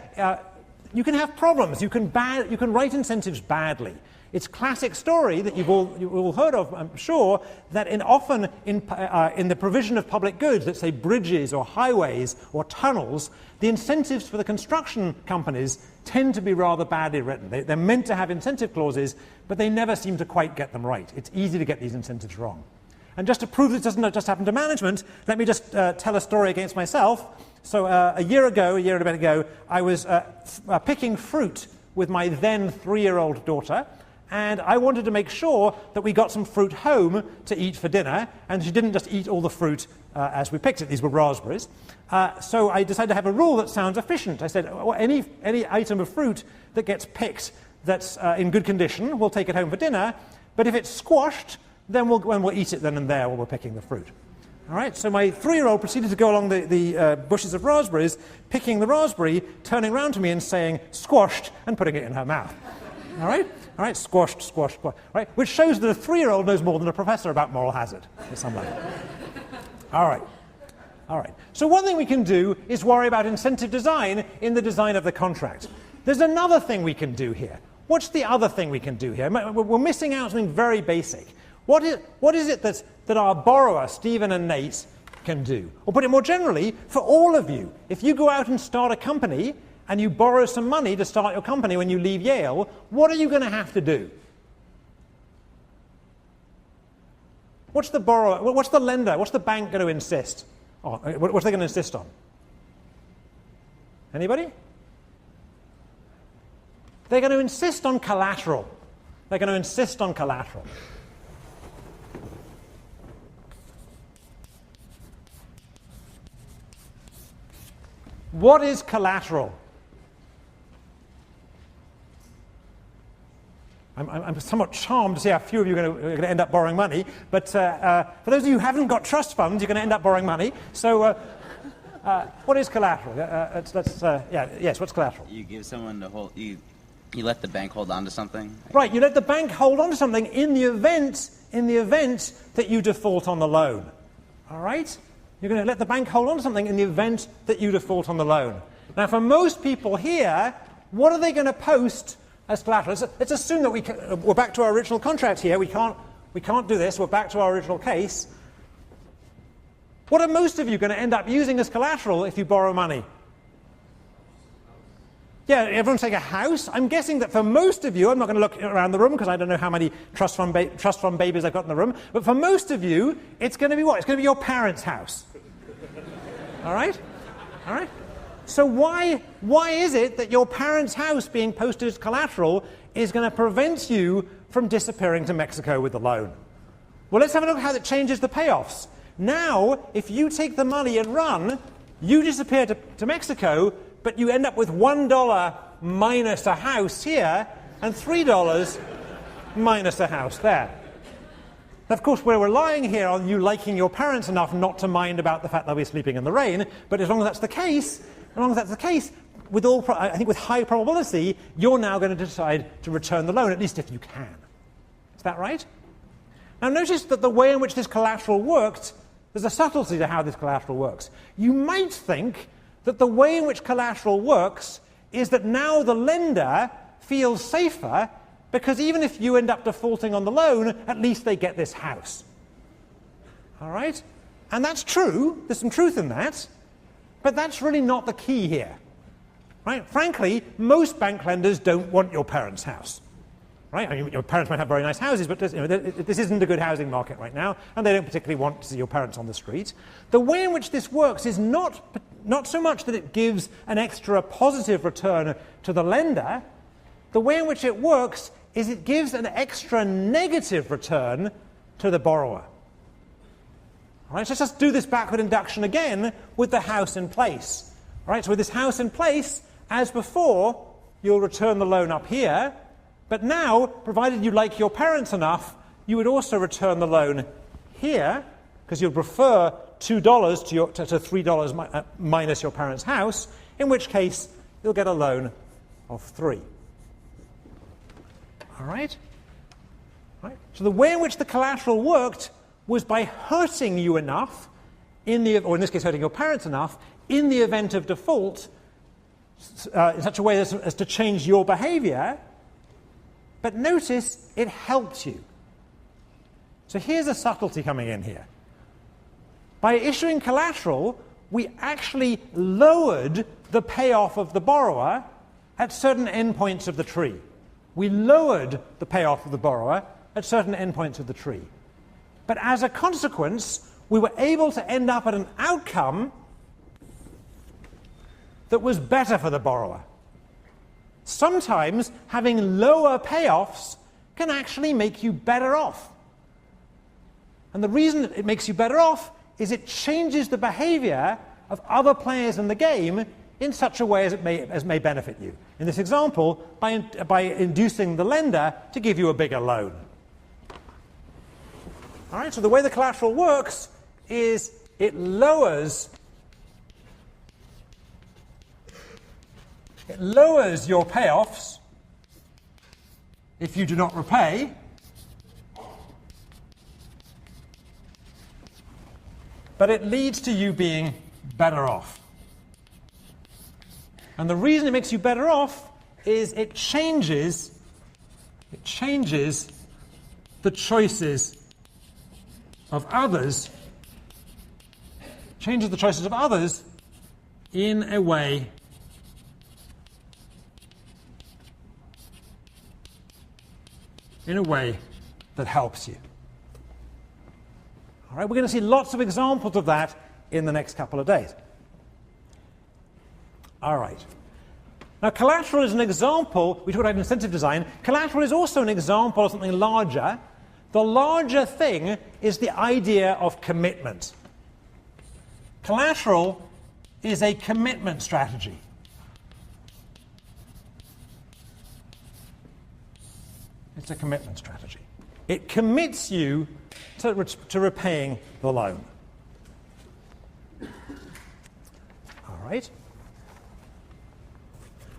you can have problems. You can write incentives badly. It's a classic story that you've all heard of, I'm sure, that often in the provision of public goods, let's say bridges or highways or tunnels, the incentives for the construction companies tend to be rather badly written. They're meant to have incentive clauses, but they never seem to quite get them right. It's easy to get these incentives wrong. And just to prove this doesn't just happen to management, let me just tell a story against myself. So a year and a bit ago, I was picking fruit with my then 3-year-old daughter, and I wanted to make sure that we got some fruit home to eat for dinner, and she didn't just eat all the fruit as we picked it. These were raspberries. So I decided to have a rule that sounds efficient. I said, well, any item of fruit that gets picked that's in good condition, we'll take it home for dinner, but if it's squashed, then we'll eat it then and there while we're picking the fruit. All right, so my 3-year-old proceeded to go along the bushes of raspberries, picking the raspberry, turning around to me and saying, squashed, and putting it in her mouth. All right, squashed, squashed, squashed. Right, which shows that a 3-year-old knows more than a professor about moral hazard at some level. All right. All right. So one thing we can do is worry about incentive design in the design of the contract. There's another thing we can do here. What's the other thing we can do here? We're missing out something very basic. What is it that our borrower, Stephen and Nate, can do? Or put it more generally, for all of you, if you go out and start a company and you borrow some money to start your company when you leave Yale, what are you going to have to do? What's the borrower, what's the lender, what's the bank going to insist on? What's they going to insist on? Anybody? They're going to insist on collateral. They're going to insist on collateral. What is collateral? I'm somewhat charmed to see how few of you are going to end up borrowing money, but for those of you who haven't got trust funds, you're going to end up borrowing money. So what is collateral? Yes, what's collateral? You give someone to hold, you let the bank hold on to something? Right, you let the bank hold on to something in the event that you default on the loan. All right? You're going to let the bank hold on to something in the event that you default on the loan. Now, for most people here, what are they going to post as collateral? Let's assume that we're back to our original contract here. We can't do this. We're back to our original case. What are most of you going to end up using as collateral if you borrow money? Yeah, everyone's saying a house. I'm guessing that for most of you, I'm not going to look around the room because I don't know how many trust fund babies I've got in the room, but for most of you, it's going to be what? It's going to be your parents' house. All right? All right? So why is it that your parents' house being posted as collateral is going to prevent you from disappearing to Mexico with the loan? Well, let's have a look at how that changes the payoffs. Now, if you take the money and run, you disappear to Mexico, but you end up with $1 minus a house here and $3 minus a house there. Of course, we're relying here on you liking your parents enough not to mind about the fact they'll be sleeping in the rain, but as long as that's the case, I think with high probability, you're now going to decide to return the loan, at least if you can. Is that right? Now notice that the way in which this collateral worked, there's a subtlety to how this collateral works. You might think that the way in which collateral works is that now the lender feels safer because even if you end up defaulting on the loan, at least they get this house. All right? And that's true. There's some truth in that. But that's really not the key here. Right? Frankly, most bank lenders don't want your parents' house. Right? I mean, your parents might have very nice houses, but this isn't a good housing market right now, and they don't particularly want to see your parents on the street. The way in which this works is not so much that it gives an extra positive return to the lender. The way in which it works is it gives an extra negative return to the borrower. All right, so let's just do this backward induction again with the house in place. All right, so with this house in place, as before, you'll return the loan up here. But now, provided you like your parents enough, you would also return the loan here, because you'd prefer $2 to $3 minus your parents' house, in which case you'll get a loan of $3. All right? So the way in which the collateral worked was by hurting you enough, or in this case hurting your parents enough, in the event of default, in such a way as to change your behavior. But notice it helped you. So here's a subtlety coming in here. By issuing collateral, we actually lowered the payoff of the borrower at certain endpoints of the tree. We lowered the payoff of the borrower at certain endpoints of the tree. But as a consequence, we were able to end up at an outcome that was better for the borrower. Sometimes having lower payoffs can actually make you better off. And the reason it makes you better off is it changes the behavior of other players in the game in such a way as may benefit you. In this example, by inducing the lender to give you a bigger loan. All right, so the way the collateral works is it lowers your payoffs if you do not repay, but it leads to you being better off. And the reason it makes you better off is it changes the choices of others, in a way that helps you. All right, we're going to see lots of examples of that in the next couple of days. All right. Now, collateral is an example. We talked about incentive design. Collateral is also an example of something larger. The larger thing is the idea of commitment. Collateral is a commitment strategy. It's a commitment strategy. It commits you to repaying the loan. All right.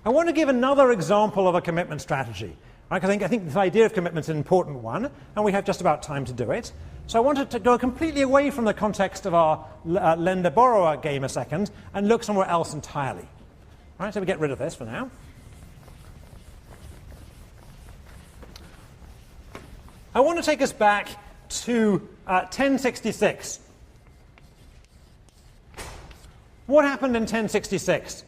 I want to give another example of a commitment strategy. Right? I think this idea of commitment is an important one, and we have just about time to do it. So I wanted to go completely away from the context of our lender-borrower game a second and look somewhere else entirely. All right, so we get rid of this for now. I want to take us back to 1066. What happened in 1066?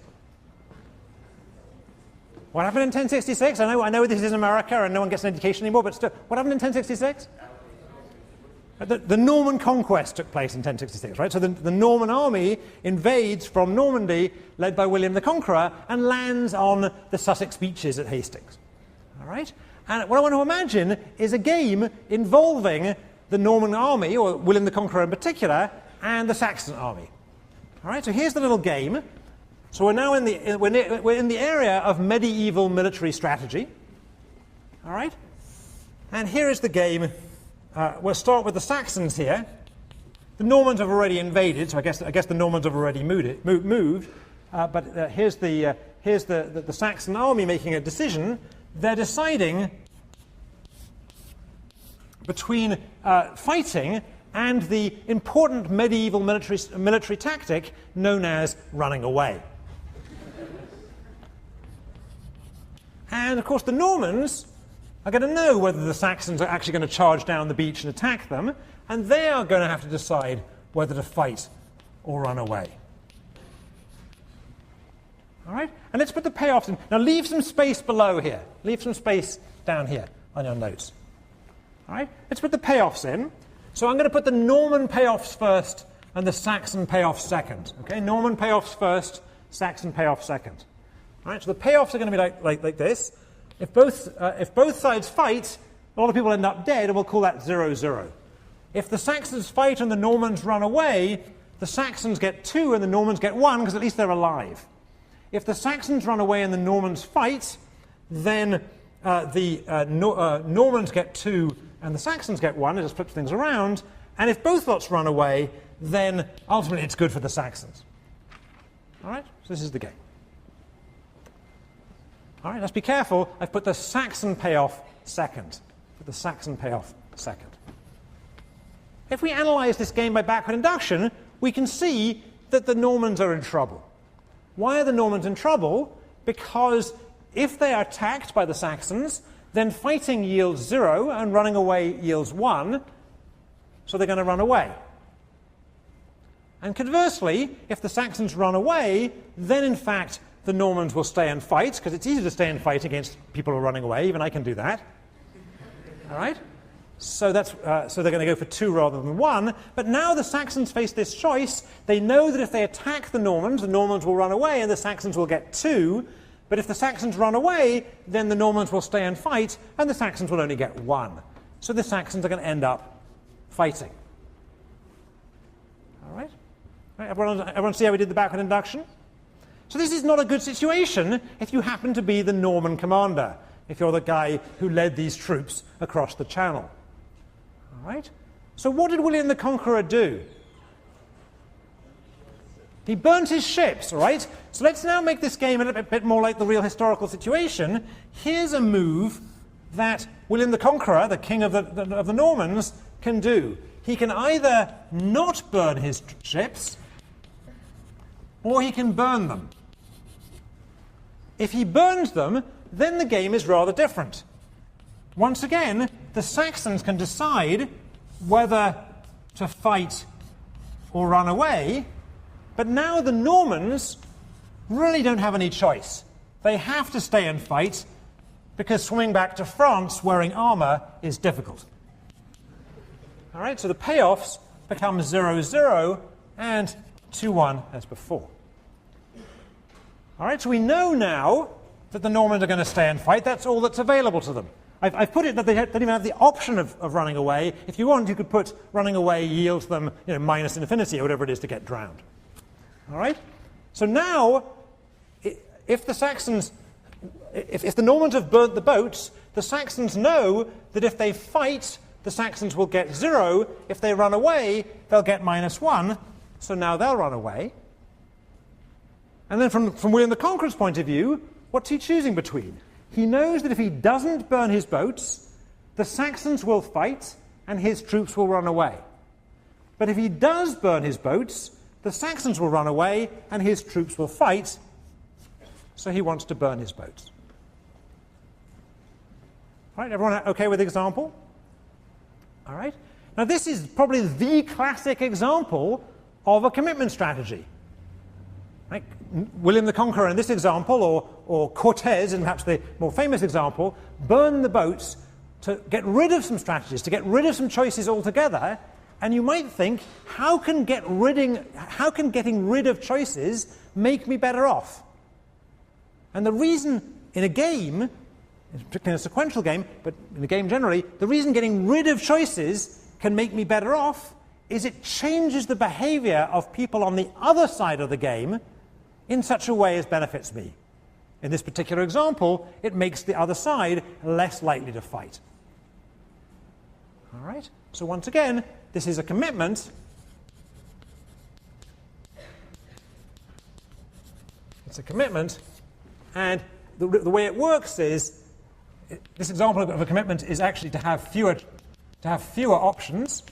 What happened in 1066? I know this is America and no one gets an education anymore, but still, what happened in 1066? The Norman conquest took place in 1066, right? So the Norman army invades from Normandy, led by William the Conqueror, and lands on the Sussex beaches at Hastings. All right? And what I want to imagine is a game involving the Norman army, or William the Conqueror in particular, and the Saxon army. All right? So here's the little game. So we're now in the area of medieval military strategy. All right? And here is the game. We'll start with the Saxons here. The Normans have already invaded, so I guess the Normans have already moved. But here's the Saxon army making a decision. They're deciding between fighting and the important medieval military tactic known as running away. And of course the Normans are going to know whether the Saxons are actually going to charge down the beach and attack them, and they are going to have to decide whether to fight or run away. All right? And let's put the payoffs in. Now leave some space below here. Leave some space down here on your notes. All right? Let's put the payoffs in. So I'm going to put the Norman payoffs first and the Saxon payoffs second. Okay? Norman payoffs first, Saxon payoffs second. All right? So the payoffs are going to be like this. If both sides fight, a lot of people end up dead, and we'll call that 0-0. If the Saxons fight and the Normans run away, the Saxons get 2 and the Normans get 1, because at least they're alive. If the Saxons run away and the Normans fight, then the Normans get 2 and the Saxons get 1. It just flips things around. And if both lots run away, then ultimately it's good for the Saxons. All right? So this is the game. All right, let's be careful. I've put the Saxon payoff second. Put the Saxon payoff second. If we analyze this game by backward induction, we can see that the Normans are in trouble. Why are the Normans in trouble? Because if they are attacked by the Saxons, then fighting yields 0 and running away yields 1, so they're going to run away. And conversely, if the Saxons run away, then in fact the Normans will stay and fight, because it's easy to stay and fight against people who are running away. Even I can do that. All right? So they're going to go for 2 rather than 1. But now the Saxons face this choice. They know that if they attack the Normans will run away and the Saxons will get 2. But if the Saxons run away, then the Normans will stay and fight, and the Saxons will only get 1. So the Saxons are going to end up fighting. All right? Everyone see how we did the backward induction? So this is not a good situation if you happen to be the Norman commander, if you're the guy who led these troops across the Channel. All right? So what did William the Conqueror do? He burnt his ships, all right? So let's now make this game a little bit more like the real historical situation. Here's a move that William the Conqueror, the king of the Normans, can do. he can either not burn his ships, or he can burn them. If he burns them, then the game is rather different. Once again, the Saxons can decide whether to fight or run away, but now the Normans really don't have any choice. They have to stay and fight, because swimming back to France wearing armor is difficult. All right, so the payoffs become 0-0 and 2-1 as before. All right, so we know now that the Normans are going to stay and fight. That's all that's available to them. I've put it that they don't even have the option of running away. If you want, you could put running away yields them minus infinity or whatever it is to get drowned. All right? So now, if the Saxons, if the Normans have burnt the boats, the Saxons know that if they fight, the Saxons will get 0. If they run away, they'll get -1. So now they'll run away. And then from William the Conqueror's point of view, what's he choosing between? He knows that if he doesn't burn his boats, the Saxons will fight and his troops will run away. But if he does burn his boats, the Saxons will run away and his troops will fight, so he wants to burn his boats. All right, everyone okay with the example? All right. Now this is probably the classic example of a commitment strategy. Right? William the Conqueror in this example, or Cortez in perhaps the more famous example, burn the boats to get rid of some strategies, to get rid of some choices altogether. And you might think, how can getting rid of choices make me better off? And the reason in a game, particularly in a sequential game, but in a game generally, the reason getting rid of choices can make me better off is it changes the behavior of people on the other side of the game in such a way as benefits me. In this particular example, it makes the other side less likely to fight. All right? So once again, this is a commitment. It's a commitment, and the way it works is, this example of a commitment is actually to have fewer options.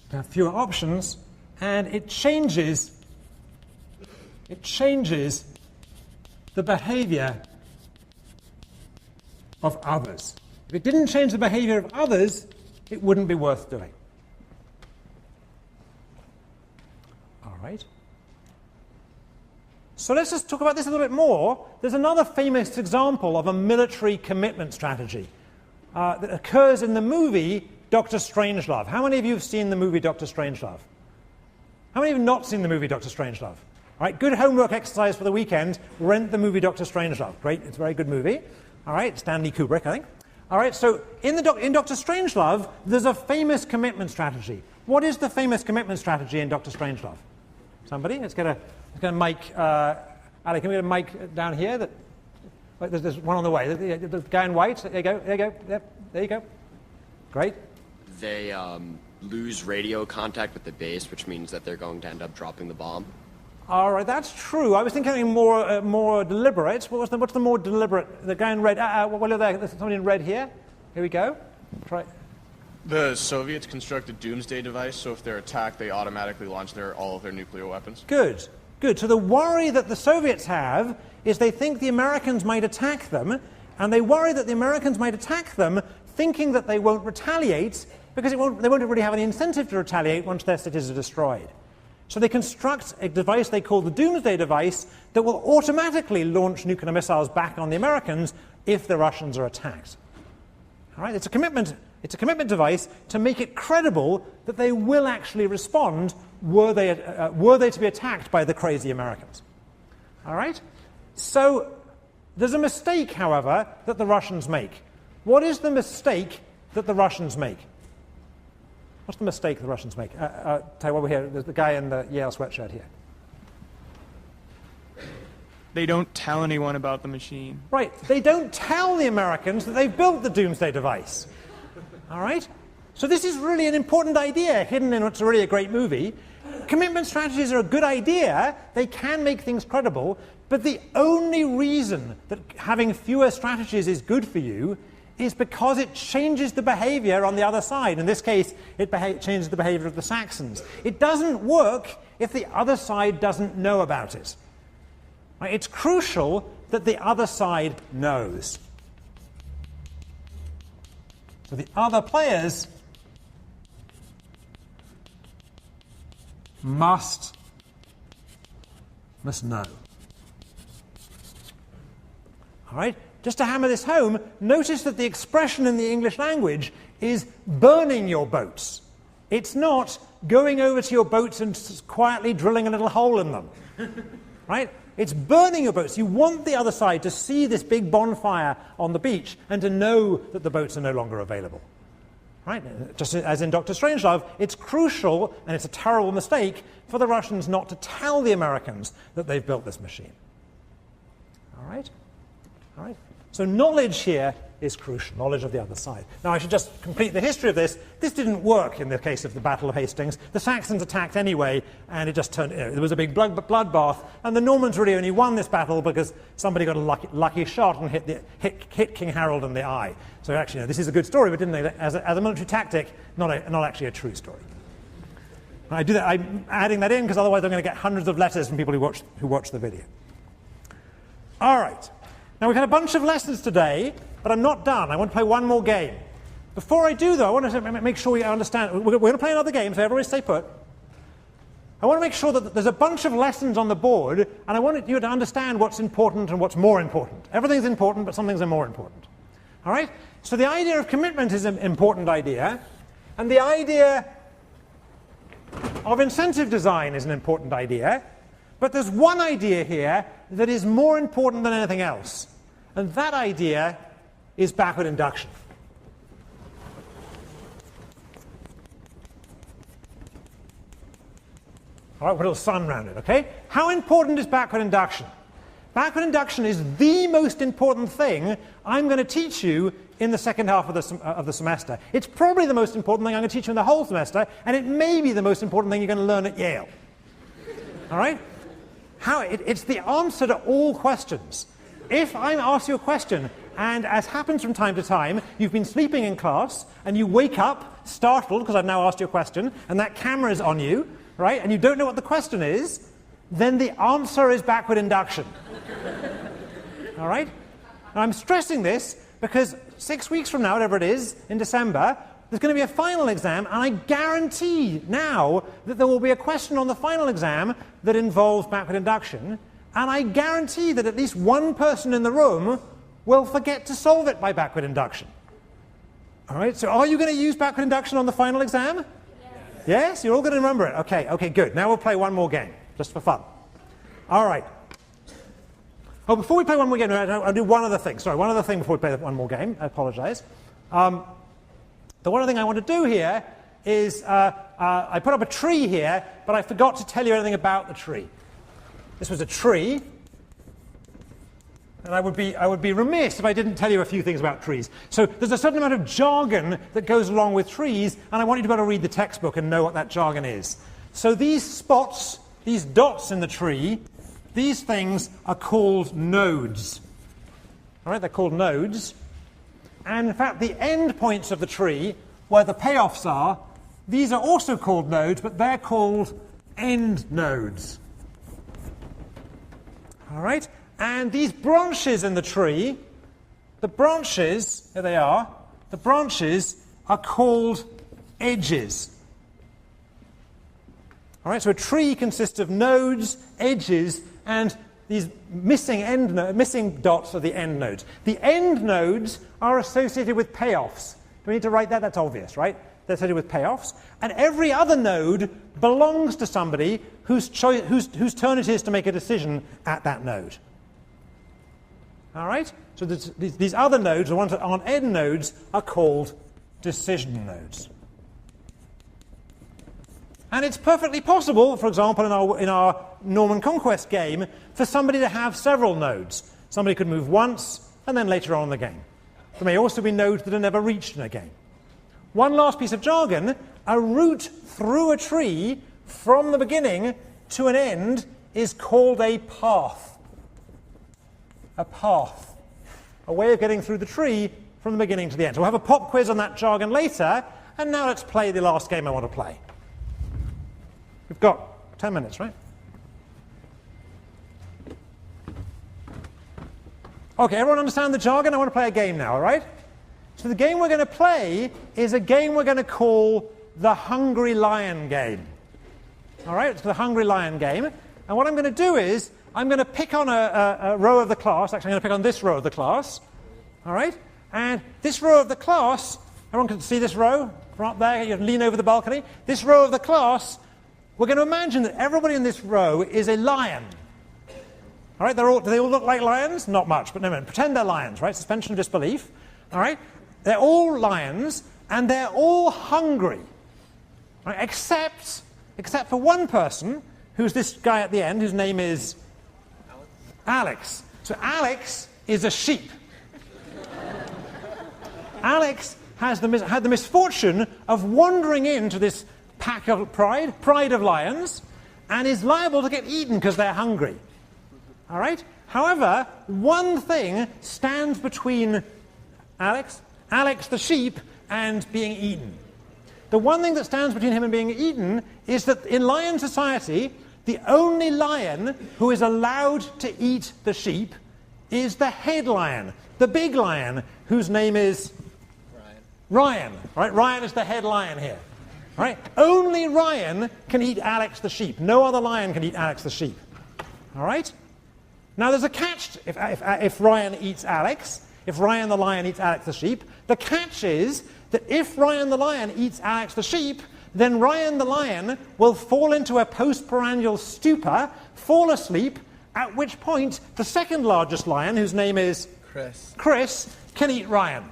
To have fewer options, and it changes the behavior of others. If it didn't change the behavior of others, it wouldn't be worth doing. All right. So let's just talk about this a little bit more. There's another famous example of a military commitment strategy that occurs in the movie Dr. Strangelove. How many of you have seen the movie Dr. Strangelove? How many of you have not seen the movie Dr. Strangelove? All right, good homework exercise for the weekend. Rent the movie Dr. Strangelove. Great, it's a very good movie. All right, Stanley Kubrick, I think. All right, so in Dr. Strangelove, there's a famous commitment strategy. What is the famous commitment strategy in Dr. Strangelove? Somebody? Let's get a mic. Ali, can we get a mic down here? There's one on the way. The guy in white. There you go. There you go. Yep, there you go. Great. They lose radio contact with the base, which means that they're going to end up dropping the bomb. All right, that's true. I was thinking more deliberate. What's the more deliberate? The guy in red. What are there? There's somebody in red here. Here we go. Try. The Soviets construct a doomsday device, so if they're attacked, they automatically launch all of their nuclear weapons. Good. Good. So the worry that the Soviets have is they think the Americans might attack them, and they worry that the Americans might attack them thinking that they won't retaliate, because they won't really have any incentive to retaliate once their cities are destroyed. So they construct a device they call the doomsday device that will automatically launch nuclear missiles back on the Americans if the Russians are attacked. All right, it's a commitment device to make it credible that they will actually respond were they to be attacked by the crazy Americans. All right? So there's a mistake, however, that the Russians make. What is the mistake that the Russians make? What's the mistake the Russians make? Tell you what, we're here. There's the guy in the Yale sweatshirt here. They don't tell anyone about the machine. Right. They don't tell the Americans that they've built the doomsday device. All right? So this is really an important idea hidden in what's really a great movie. Commitment strategies are a good idea. They can make things credible. But the only reason that having fewer strategies is good for you is because it changes the behavior on the other side. In this case, it changes the behavior of the Saxons. It doesn't work if the other side doesn't know about it. Right? It's crucial that the other side knows. So the other players must know. All right? Just to hammer this home, notice that the expression in the English language is burning your boats. It's not going over to your boats and quietly drilling a little hole in them. Right? It's burning your boats. You want the other side to see this big bonfire on the beach and to know that the boats are no longer available. Right? Just as in Dr. Strangelove, it's crucial, and it's a terrible mistake, for the Russians not to tell the Americans that they've built this machine. All right? All right? So knowledge here is crucial, knowledge of the other side. Now, I should just complete the history of this. This didn't work in the case of the Battle of Hastings. The Saxons attacked anyway, and it just turned, there was a big bloodbath, and the Normans really only won this battle because somebody got a lucky shot and hit King Harold in the eye. So actually, this is a good story, but as a military tactic, not actually a true story. I do that. I'm adding that in because otherwise I'm going to get hundreds of letters from people who watch the video. All right. Now, we've had a bunch of lessons today, but I'm not done. I want to play one more game. Before I do, though, I want to make sure you understand. We're going to play another game, so everybody stay put. I want to make sure that there's a bunch of lessons on the board, and I want you to understand what's important and what's more important. Everything's important, but some things are more important. All right? So the idea of commitment is an important idea, and the idea of incentive design is an important idea, but there's one idea here that is more important than anything else, and that idea is backward induction. All right, put a little sun around it, okay? How important is backward induction? Backward induction is the most important thing I'm going to teach you in the second half of the semester. It's probably the most important thing I'm going to teach you in the whole semester, and it may be the most important thing you're going to learn at Yale. All right? It's the answer to all questions. If I ask you a question, and as happens from time to time, you've been sleeping in class, and you wake up startled because I've now asked you a question, and that camera is on you, right, and you don't know what the question is, then the answer is backward induction. All right? Now, I'm stressing this because 6 weeks from now, whatever it is, in December, there's going to be a final exam, and I guarantee now that there will be a question on the final exam that involves backward induction, and I guarantee that at least one person in the room will forget to solve it by backward induction. All right, so are you going to use backward induction on the final exam? Yes. Yes? You're all going to remember it? Okay, good. Now we'll play one more game, just for fun. All right. Oh, before we play one more game, I'll do one other thing. Sorry, one other thing before we play one more game. I apologize. The one other thing I want to do here is I put up a tree here, but I forgot to tell you anything about the tree. This was a tree, and I would be remiss if I didn't tell you a few things about trees. So there's a certain amount of jargon that goes along with trees, and I want you to be able to read the textbook and know what that jargon is. So these spots, these dots in the tree, these things are called nodes. All right, they're called nodes. And in fact, the end points of the tree, where the payoffs are, these are also called nodes, but they're called end nodes. All right? And these branches in the tree, the branches, here they are, the branches are called edges. All right, so a tree consists of nodes, edges, and these missing dots are the end nodes. The end nodes are associated with payoffs. Do we need to write that? That's obvious, right? They're associated with payoffs. And every other node belongs to somebody whose turn it is to make a decision at that node. All right? So these other nodes, the ones that aren't end nodes, are called decision nodes. And it's perfectly possible, for example, in our Norman Conquest game, for somebody to have several nodes. Somebody could move once, and then later on in the game. There may also be nodes that are never reached in a game. One last piece of jargon, a route through a tree from the beginning to an end is called a path. A path. A way of getting through the tree from the beginning to the end. So we'll have a pop quiz on that jargon later, and now let's play the last game I want to play. We've got 10 minutes, right? Okay, everyone understand the jargon? I want to play a game now, all right? So the game we're going to play is a game we're going to call the Hungry Lion game. All right, it's the Hungry Lion game. And what I'm going to do is I'm going to pick on a row of the class. Actually, I'm going to pick on this row of the class. All right? And this row of the class, everyone can see this row from up there. You can lean over the balcony. This row of the class, we're going to imagine that everybody in this row is a lion. All right, do they all look like lions? Not much, but no, pretend they're lions, right? Suspension of disbelief. All right? They're all lions, and they're all hungry. Right? Except for one person, who's this guy at the end, whose name is Alex. So Alex is a sheep. Alex had the misfortune of wandering into this pack of pride of lions, and is liable to get eaten because they're hungry. All right? However, one thing stands between Alex the sheep, and being eaten. The one thing that stands between him and being eaten is that in lion society, the only lion who is allowed to eat the sheep is the head lion, the big lion, whose name is Ryan. Right? Ryan is the head lion here. Right? Only Ryan can eat Alex the sheep. No other lion can eat Alex the sheep. All right? Now there's a catch if Ryan eats Alex, if Ryan the lion eats Alex the sheep. The catch is that if Ryan the lion eats Alex the sheep, then Ryan the lion will fall into a postprandial stupor, fall asleep, at which point the second largest lion, whose name is Chris, can eat Ryan.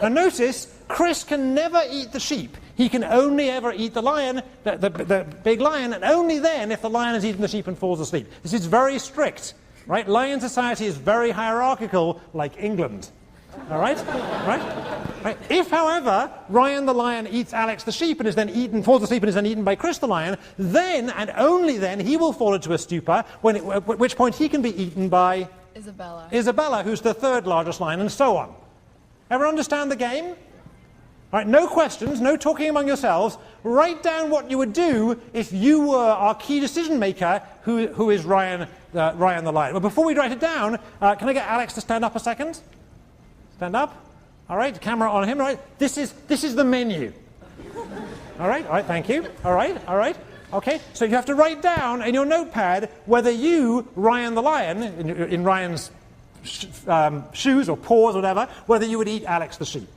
Now notice, Chris can never eat the sheep. He can only ever eat the lion, the big lion, and only then if the lion has eaten the sheep and falls asleep. This is very strict, right? Lion society is very hierarchical, like England. All right? Right? If, however, Ryan the lion eats Alex the sheep and is then falls asleep and is then eaten by Chris the lion, then and only then he will fall into a stupor, at which point he can be eaten by Isabella, who's the third largest lion, and so on. Ever understand the game? All right, no questions, no talking among yourselves. Write down what you would do if you were our key decision maker, who is Ryan the lion. Well, before we write it down, can I get Alex to stand up a second? Stand up. All right, camera on him. All right, this is the menu. All right, thank you. All right. Okay, so you have to write down in your notepad whether you, Ryan the lion, in Ryan's shoes or paws or whatever, whether you would eat Alex the sheep.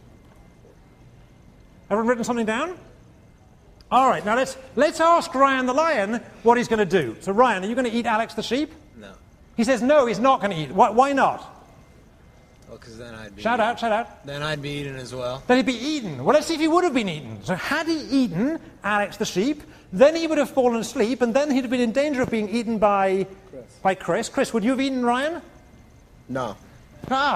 Everyone written something down? All right, now let's ask Ryan the lion what he's going to do. So Ryan, are you going to eat Alex the sheep? No. He says no, he's not going to eat. Why not? Well, because then I'd be... Shout out. Then I'd be eaten as well. Then he'd be eaten. Well, let's see if he would have been eaten. So had he eaten Alex the sheep, then he would have fallen asleep, and then he'd have been in danger of being eaten by Chris. Chris, would you have eaten Ryan? No.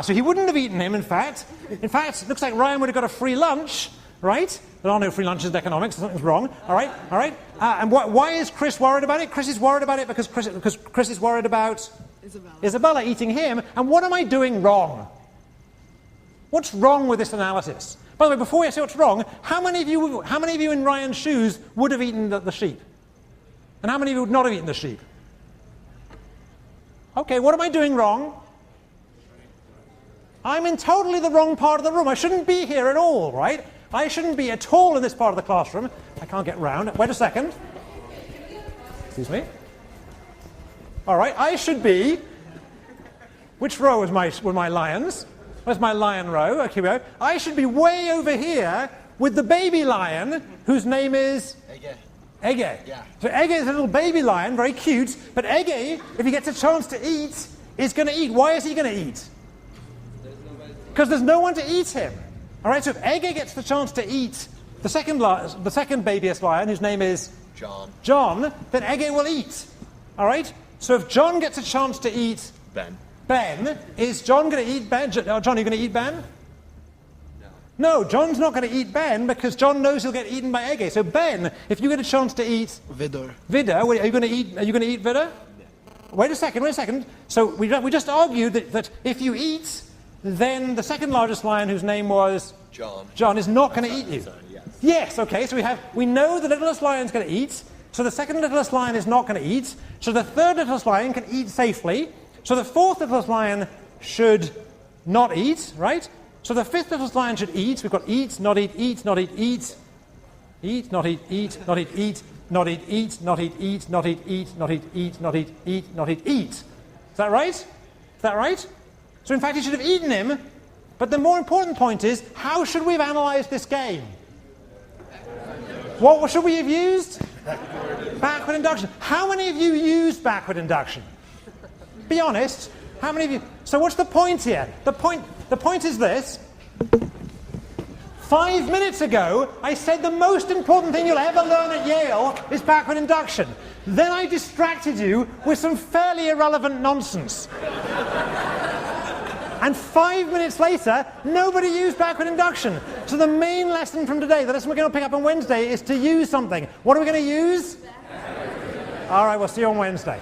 So he wouldn't have eaten him, in fact. In fact, it looks like Ryan would have got a free lunch, right? There are no free lunches in economics, something's wrong. All right. And why is Chris worried about it? Chris is worried about it because Chris is worried about Isabella eating him. And what am I doing wrong? What's wrong with this analysis? By the way, before I say what's wrong, how many of you in Ryan's shoes would have eaten the sheep? And how many of you would not have eaten the sheep? Okay, what am I doing wrong? I'm in totally the wrong part of the room. I shouldn't be here at all, right? I shouldn't be at all in this part of the classroom. I can't get round. Wait a second. Excuse me. All right, I should be... Which row were my lions? Where's my lion row? Okay, I should be way over here with the baby lion, whose name is... Ege. Yeah. So Ege is a little baby lion, very cute, but Ege, if he gets a chance to eat, is going to eat. Why is he going to eat? Because there's no one to eat him. All right, so if Ege gets the chance to eat the second babyest lion, whose name is... John, then Ege will eat. All right? So if John gets a chance to eat... Ben, is John going to eat Ben? John, are you going to eat Ben? No, John's not going to eat Ben because John knows he'll get eaten by Ege. So Ben, if you get a chance to eat Vidar, are you going to eat Vidar? Wait a second. So we just argued that if you eat then the second largest lion, whose name was John, is not going to eat you. Yes, okay, so we know the littlest lion's going to eat, so the second littlest lion is not going to eat, so the third littlest lion can eat safely, so the fourth littlest lion should not eat, right? So the fifth littlest lion should eat. We've got eat, not eat, eat, not eat, eat, eat, not eat, eat, not eat, eat, not eat, eat, not eat, eat, not eat, eat, not eat, eat, not eat, eat, not eat, eat. Is that right? Is that right? So in fact he should have eaten him, but the more important point is, how should we have analysed this game? What should we have used? Backward induction. How many of you used backward induction? Be honest. How many of you? So what's the point here? The point is this. 5 minutes ago, I said the most important thing you'll ever learn at Yale is backward induction. Then I distracted you with some fairly irrelevant nonsense. And 5 minutes later, nobody used backward induction. So the main lesson from today, the lesson we're going to pick up on Wednesday, is to use something. What are we going to use? All right, we'll see you on Wednesday.